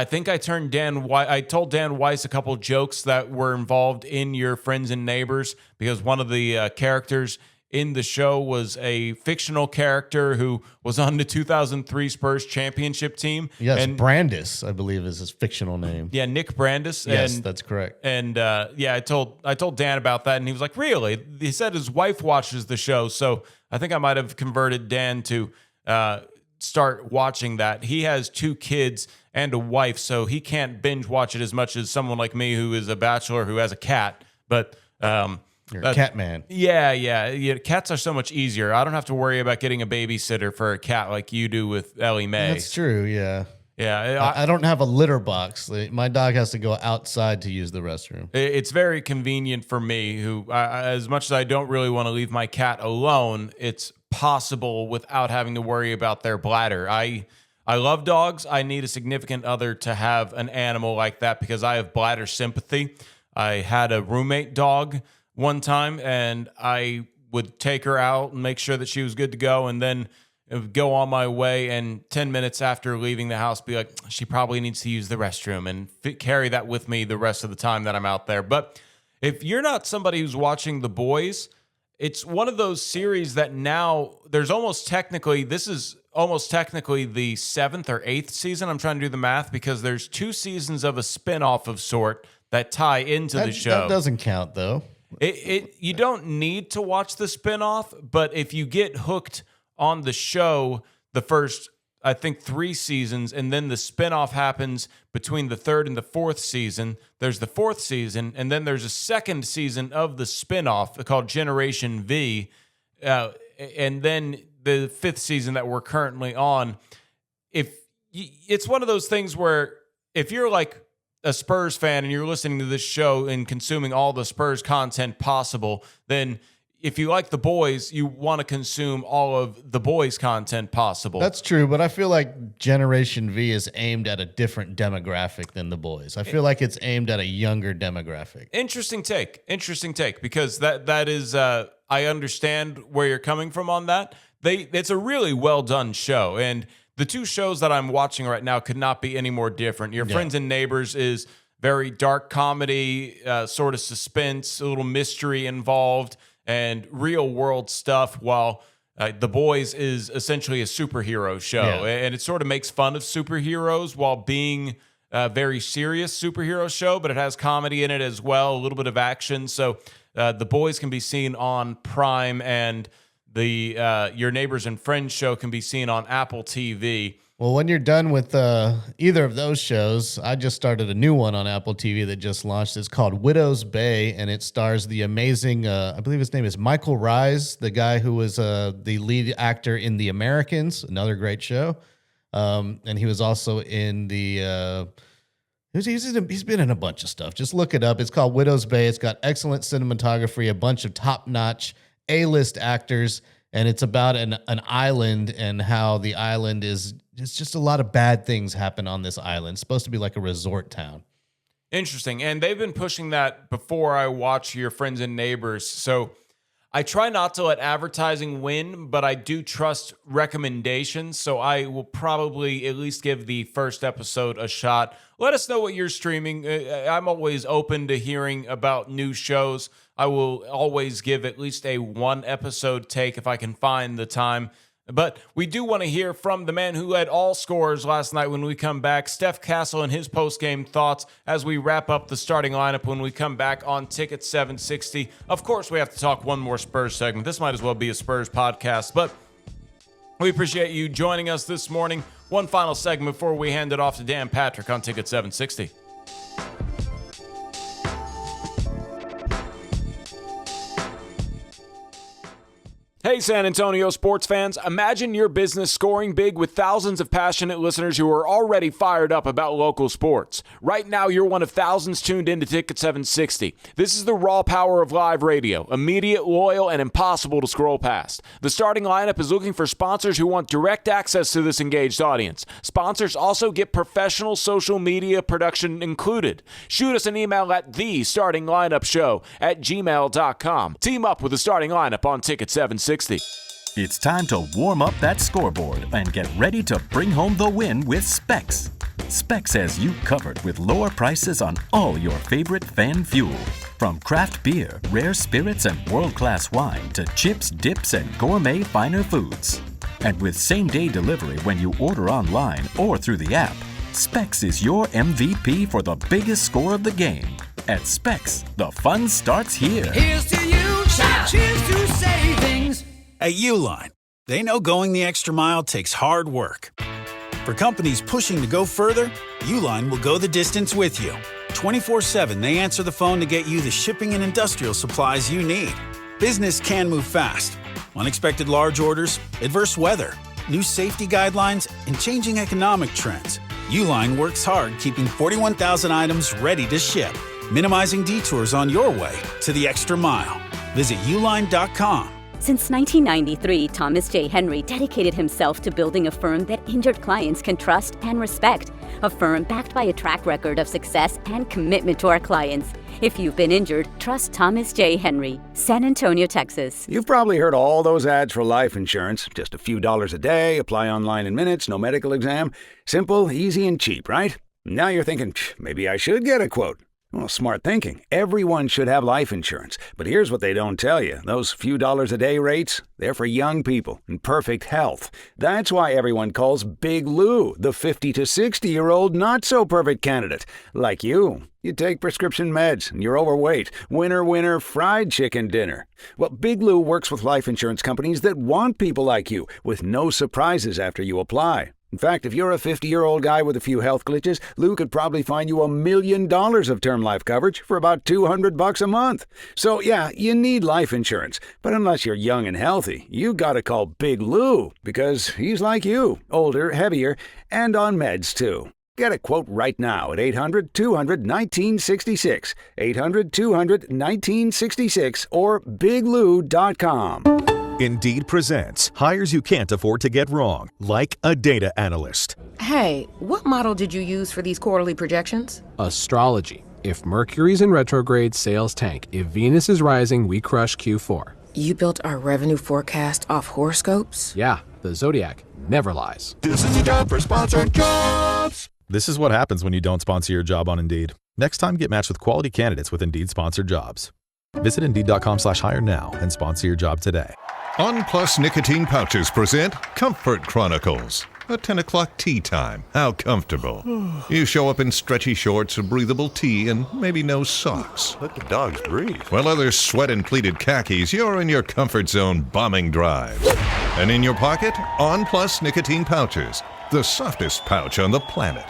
think I told Dan Weiss a couple jokes that were involved in Your Friends and Neighbors, because one of the characters in the show was a fictional character who was on the 2003 Spurs championship team. Yes, and Brandis, I believe, is his fictional name. Yeah, Nick Brandis. Yes, that's correct. And I told Dan about that, and he was like, "Really?" He said his wife watches the show, so I think I might have converted Dan to start watching that. He has 2 kids and a wife, so he can't binge watch it as much as someone like me who is a bachelor who has a cat. But you're a cat man. Yeah. Cats are so much easier. I don't have to worry about getting a babysitter for a cat like you do with Ellie Mae. That's true, yeah. Yeah. I don't have a litter box. My dog has to go outside to use the restroom. It's very convenient for me, who, as much as I don't really want to leave my cat alone, it's possible without having to worry about their bladder. I love dogs. I need a significant other to have an animal like that because I have bladder sympathy. I had a roommate dog one time, and I would take her out and make sure that she was good to go, and then go on my way, and 10 minutes after leaving the house be like, she probably needs to use the restroom, and carry that with me the rest of the time that I'm out there. But if you're not somebody who's watching The Boys, it's one of those series that now this is almost technically the 7th or 8th season. I'm trying to do the math because there's 2 seasons of a spinoff of sort that tie into the show. That doesn't count, though. You don't need to watch the spinoff, but if you get hooked on the show, the first, I think, 3 seasons, and then the spinoff happens between the 3rd and the 4th season. There's the 4th season, and then there's a 2nd season of the spinoff called Generation V, and then the 5th season that we're currently on. It's one of those things where if you're like a Spurs fan and you're listening to this show and consuming all the Spurs content possible, then if you like The Boys, you want to consume all of The Boys content possible. That's true, but I feel like Generation V is aimed at a different demographic than The Boys. I feel like it's aimed at a younger demographic. Interesting take, because that is, I understand where you're coming from on that. It's a really well done show, and the 2 shows that I'm watching right now could not be any more different. Your Friends and Neighbors is very dark comedy, sort of suspense, a little mystery involved. and real world stuff, while The Boys is essentially a superhero show. Yeah. And it sort of makes fun of superheroes while being a very serious superhero show, but it has comedy in it as well, a little bit of action. So The Boys can be seen on Prime, and the Your Neighbors and Friends show can be seen on Apple TV. Well, when you're done with either of those shows, I just started a new one on Apple TV that just launched. It's called Widow's Bay, and it stars the amazing, I believe his name is Michael Rise, the guy who was the lead actor in The Americans, another great show. And he was also in the... He's been in a bunch of stuff. Just look it up. It's called Widow's Bay. It's got excellent cinematography, a bunch of top-notch A-list actors, and it's about an island and how the island is... It's just a lot of bad things happen on this island. It's supposed to be like a resort town. Interesting. And they've been pushing that before I watch Your Friends and Neighbors. So I try not to let advertising win, but I do trust recommendations. So I will probably at least give the first episode a shot. Let us know what you're streaming. I'm always open to hearing about new shows. I will always give at least a 1 episode take if I can find the time. But we do want to hear from the man who led all scorers last night when we come back, Steph Castle, and his post-game thoughts as we wrap up the starting lineup when we come back on Ticket 760. Of course, we have to talk one more Spurs segment. This might as well be a Spurs podcast, but we appreciate you joining us this morning. One final segment before we hand it off to Dan Patrick on Ticket 760. Hey, San Antonio sports fans, imagine your business scoring big with thousands of passionate listeners who are already fired up about local sports. Right now, you're one of thousands tuned into Ticket 760. This is the raw power of live radio, immediate, loyal, and impossible to scroll past. The starting lineup is looking for sponsors who want direct access to this engaged audience. Sponsors also get professional social media production included. Shoot us an email at thestartinglineupshow@gmail.com. Team up with the starting lineup on Ticket 760. It's time to warm up that scoreboard and get ready to bring home the win with Specs. Specs has you covered with lower prices on all your favorite fan fuel. From craft beer, rare spirits, and world-class wine to chips, dips, and gourmet finer foods. And with same-day delivery when you order online or through the app, Specs is your MVP for the biggest score of the game. At Specs, the fun starts here. Here's to you, cheers to savings. At E09, they know going the extra mile takes hard work. For companies pushing to go further, Uline will go the distance with you. 24/7, they answer the phone to get you the shipping and industrial supplies you need. Business can move fast. Unexpected large orders, adverse weather, new safety guidelines, and changing economic trends. Uline works hard keeping 41,000 items ready to ship, minimizing detours on your way to the extra mile. Visit uline.com. Since 1993, Thomas J. Henry dedicated himself to building a firm that injured clients can trust and respect. A firm backed by a track record of success and commitment to our clients. If you've been injured, trust Thomas J. Henry, San Antonio, Texas. You've probably heard all those ads for life insurance. Just a few dollars a day, apply online in minutes, no medical exam. Simple, easy, and cheap, right? Now you're thinking, maybe I should get a quote. Well, smart thinking. Everyone should have life insurance. But here's what they don't tell you. Those few dollars a day rates, they're for young people in perfect health. That's why everyone calls Big Lou the 50 to 60-year-old not-so-perfect candidate. Like you. You take prescription meds and you're overweight. Winner, fried chicken dinner. Well, Big Lou works with life insurance companies that want people like you with no surprises after you apply. In fact, if you're a 50-year-old guy with a few health glitches, Lou could probably find you $1 million of term life coverage for about $200 a month. So yeah, you need life insurance. But unless you're young and healthy, you gotta call Big Lou because he's like you, older, heavier, and on meds too. Get a quote right now at 800-200-1966, 800-200-1966, or biglou.com. Indeed presents hires you can't afford to get wrong, like a data analyst. Hey, what model did you use for these quarterly projections? Astrology. If Mercury's in retrograde, sales tank. If Venus is rising, we crush Q4. You built our revenue forecast off horoscopes? Yeah, the Zodiac never lies. This is your job for sponsored jobs. This is what happens when you don't sponsor your job on Indeed. Next time, get matched with quality candidates with Indeed sponsored jobs. Visit Indeed.com/hire now and sponsor your job today. On Plus Nicotine Pouches present Comfort Chronicles. A 10 o'clock tea time. How comfortable. You show up in stretchy shorts, a breathable tee, and maybe no socks. Let the dogs breathe. While others sweat in pleated khakis, you're in your comfort zone bombing drive. And in your pocket, On Plus Nicotine Pouches. The softest pouch on the planet.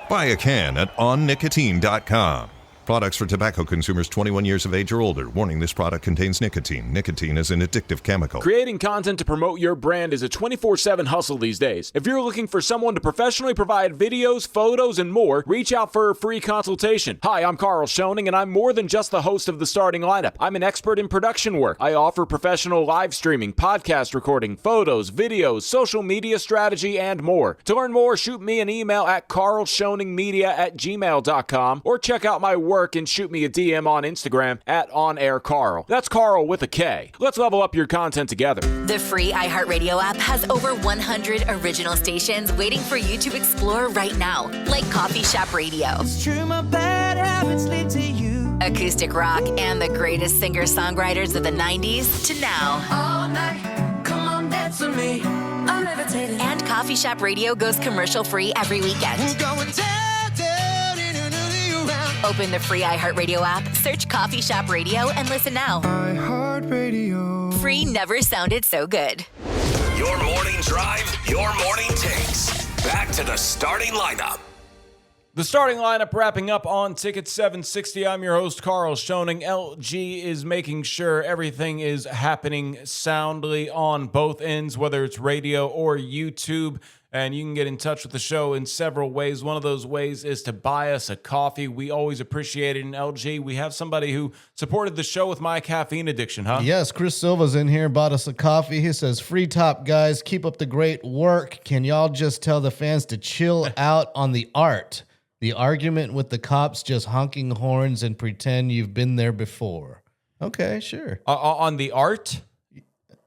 Buy a can at onnicotine.com. Products for tobacco consumers 21 years of age or older. Warning, this product contains nicotine. Nicotine is an addictive chemical. Creating content to promote your brand is a 24/7 hustle these days. If you're looking for someone to professionally provide videos, photos, and more, reach out for a free consultation. Hi, I'm Carl Schoening, and I'm more than just the host of The Starting Lineup. I'm an expert in production work. I offer professional live streaming, podcast recording, photos, videos, social media strategy, and more. To learn more, shoot me an email at carlschoeningmedia@gmail.com or check out my work and shoot me a DM on Instagram at OnAirCarl. That's Carl with a K. Let's level up your content together. The free iHeartRadio app has over 100 original stations waiting for you to explore right now, like Coffee Shop Radio, It's true, my bad habits lead to you. acoustic rock, and the greatest singer-songwriters of the 90s to now. All night, come on, dance with me. I'm levitating. And Coffee Shop Radio goes commercial-free every weekend. We're going down, around. Open the free iHeartRadio app, search Coffee Shop Radio, and listen now. iHeartRadio. Free never sounded so good. Your morning drive, your morning takes. Back to the starting lineup. The starting lineup wrapping up on Ticket 760. I'm your host, Carl Schoening. LG is making sure everything is happening soundly on both ends, whether it's radio or YouTube. And you can get in touch with the show in several ways. One of those ways is to buy us a coffee. We always appreciate it in LG. We have somebody who supported the show with my caffeine addiction, huh? Yes, Chris Silva's in here, bought us a coffee. He says, free top, guys. Keep up the great work. Can y'all just tell the fans to chill out on the art? The argument with the cops just honking horns and pretend you've been there before. Okay, sure. On the art?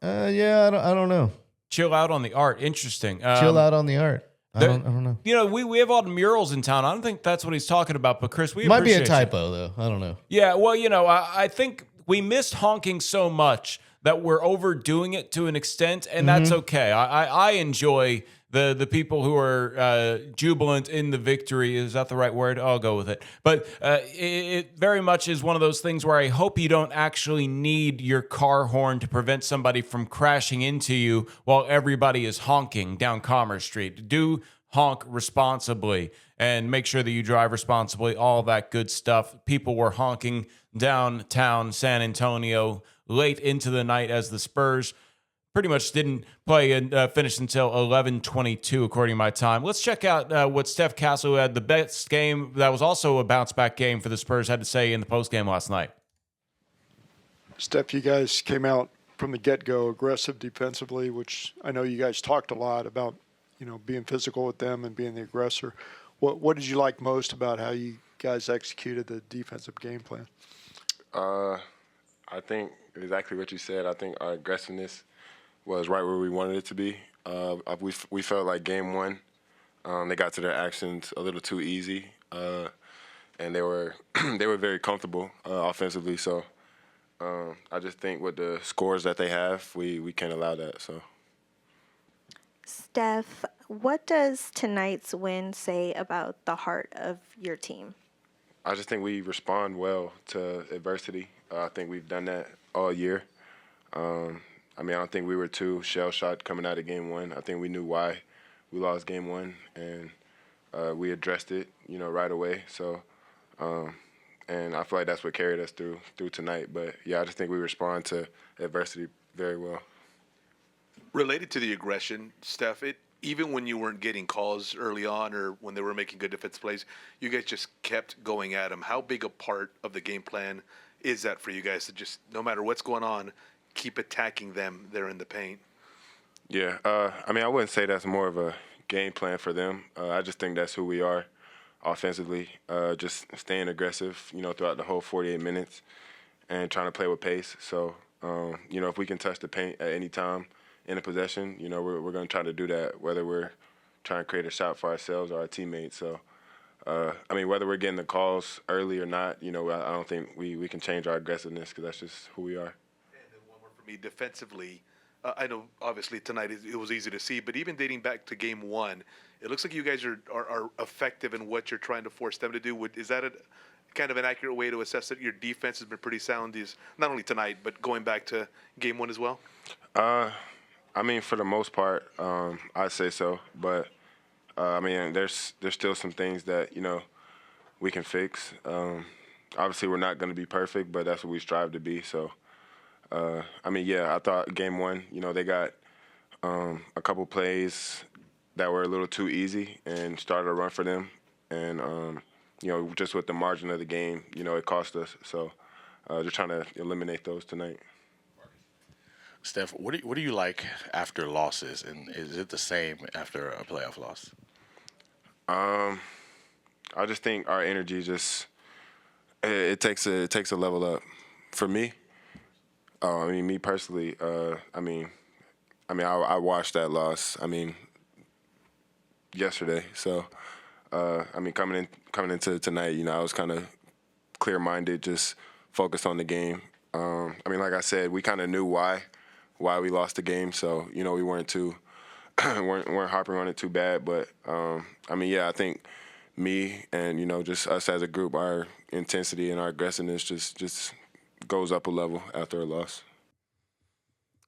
Yeah, I don't know. Chill out on the art. Interesting. Chill out on the art. I don't know. You know, we have all the murals in town. I don't think that's what he's talking about, but Chris, we might be a appreciate typo, though. I don't know. Yeah, well, you know, I think we missed honking so much that we're overdoing it to an extent, and that's okay. I enjoy the people who are jubilant in the victory. Is that the right word? I'll go with it. But it very much is one of those things where I hope you don't actually need your car horn to prevent somebody from crashing into you while everybody is honking down Commerce Street. Do honk responsibly and make sure that you drive responsibly, all that good stuff. People were honking downtown San Antonio late into the night as the Spurs pretty much didn't play and finish until 11:22, according to my time. Let's check out what Steph Castle, who had the best game, that was also a bounce-back game for the Spurs, had to say in the postgame last night. Steph, you guys came out from the get-go aggressive defensively, which I know you guys talked a lot about, you know, being physical with them and being the aggressor. What did you like most about how you guys executed the defensive game plan? I think exactly what you said. I think our aggressiveness was right where we wanted it to be. We felt like game one, they got to their actions a little too easy, and they were they were very comfortable offensively. So I just think with the scores that they have, we can't allow that. So, Steph, what does tonight's win say about the heart of your team? I just think we respond well to adversity. I think we've done that all year. I mean, I don't think we were too shell-shocked coming out of game one. I think we knew why we lost game one, and we addressed it, you know, right away. So, and I feel like that's what carried us through tonight. But, yeah, I just think we respond to adversity very well. Related to the aggression, Steph, even when you weren't getting calls early on or when they were making good defense plays, you guys just kept going at them. How big a part of the game plan is that for you guys to just, no matter what's going on, keep attacking them there in the paint? Yeah, I mean, I wouldn't say that's more of a game plan for them. I just think that's who we are offensively, just staying aggressive, you know, throughout the whole 48 minutes and trying to play with pace. So, you know, if we can touch the paint at any time in a possession, you know, we're going to try to do that, whether we're trying to create a shot for ourselves or our teammates. So I mean, whether we're getting the calls early or not, I don't think we can change our aggressiveness because that's just who we are. And then one more for me, defensively. I know, obviously, tonight it was easy to see, but even dating back to Game 1, it looks like you guys are effective in what you're trying to force them to do. Is that kind of an accurate way to assess that your defense has been pretty sound, not only tonight, but going back to Game 1 as well? I mean, for the most part, I'd say so. But, I mean, there's still some things that, we can fix. Obviously, we're not going to be perfect, but that's what we strive to be. So, I mean, yeah, I thought Game 1, they got a couple plays that were a little too easy and started a run for them. And, just with the margin of the game, it cost us. So just trying to eliminate those tonight. Steph, what do you like after losses, and is it the same after a playoff loss? I just think our energy it takes a level up for me. I mean, me personally. I watched that loss. Yesterday. So, coming into tonight, I was kind of clear-minded, just focused on the game. Like I said, we kind of knew why we lost the game. So, we weren't too weren't harping on it too bad. But I think me and just us as a group, our intensity and our aggressiveness just goes up a level after a loss.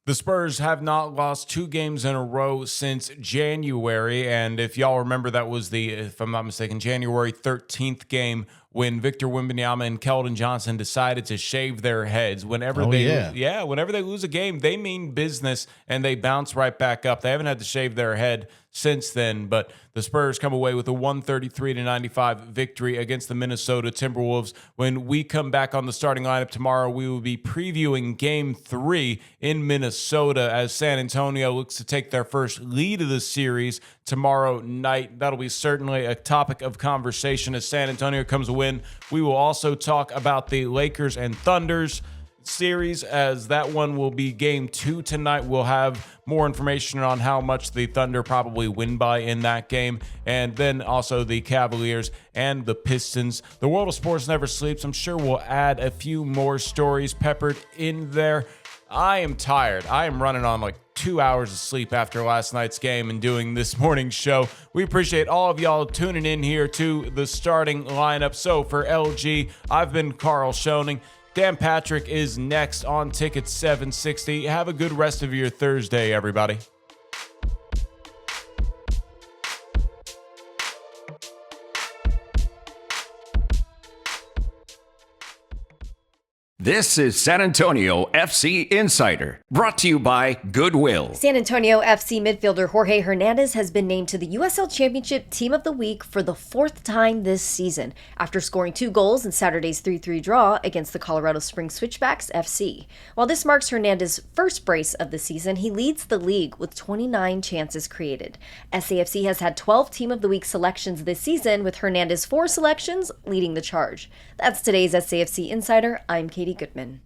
The Spurs have not lost 2 games in a row since January, and if y'all remember, that was if I'm not mistaken, January 13th game when Victor Wembanyama and Keldon Johnson decided to shave their heads. Whenever they lose a game, they mean business, and they bounce right back up. They haven't had to shave their head since then, but the Spurs come away with a 133-95 victory against the Minnesota Timberwolves. When we come back on the starting lineup tomorrow, we will be previewing Game 3 in Minnesota as San Antonio looks to take their first lead of the series tomorrow night. That'll be certainly a topic of conversation as San Antonio comes a win. We will also talk about the Lakers and Thunders series, as that one will be Game 2 tonight. We'll have more information on how much the Thunder probably win by in that game, and then also the Cavaliers and the Pistons. The world of sports never sleeps. I'm sure we'll add a few more stories peppered in there. I am tired. I am running on like 2 hours of sleep after last night's game and doing this morning's show. We appreciate all of y'all tuning in here to the starting lineup. So for LG, I've been Carl Schoening. Dan Patrick is next on Ticket 760. Have a good rest of your Thursday, everybody. This is San Antonio FC Insider, brought to you by Goodwill. San Antonio FC midfielder Jorge Hernandez has been named to the USL Championship Team of the Week for the 4th time this season, after scoring 2 goals in Saturday's 3-3 draw against the Colorado Springs Switchbacks FC. While this marks Hernandez's first brace of the season, he leads the league with 29 chances created. SAFC has had 12 Team of the Week selections this season, with Hernandez 4 selections leading the charge. That's today's SAFC Insider. I'm Katie Goodman.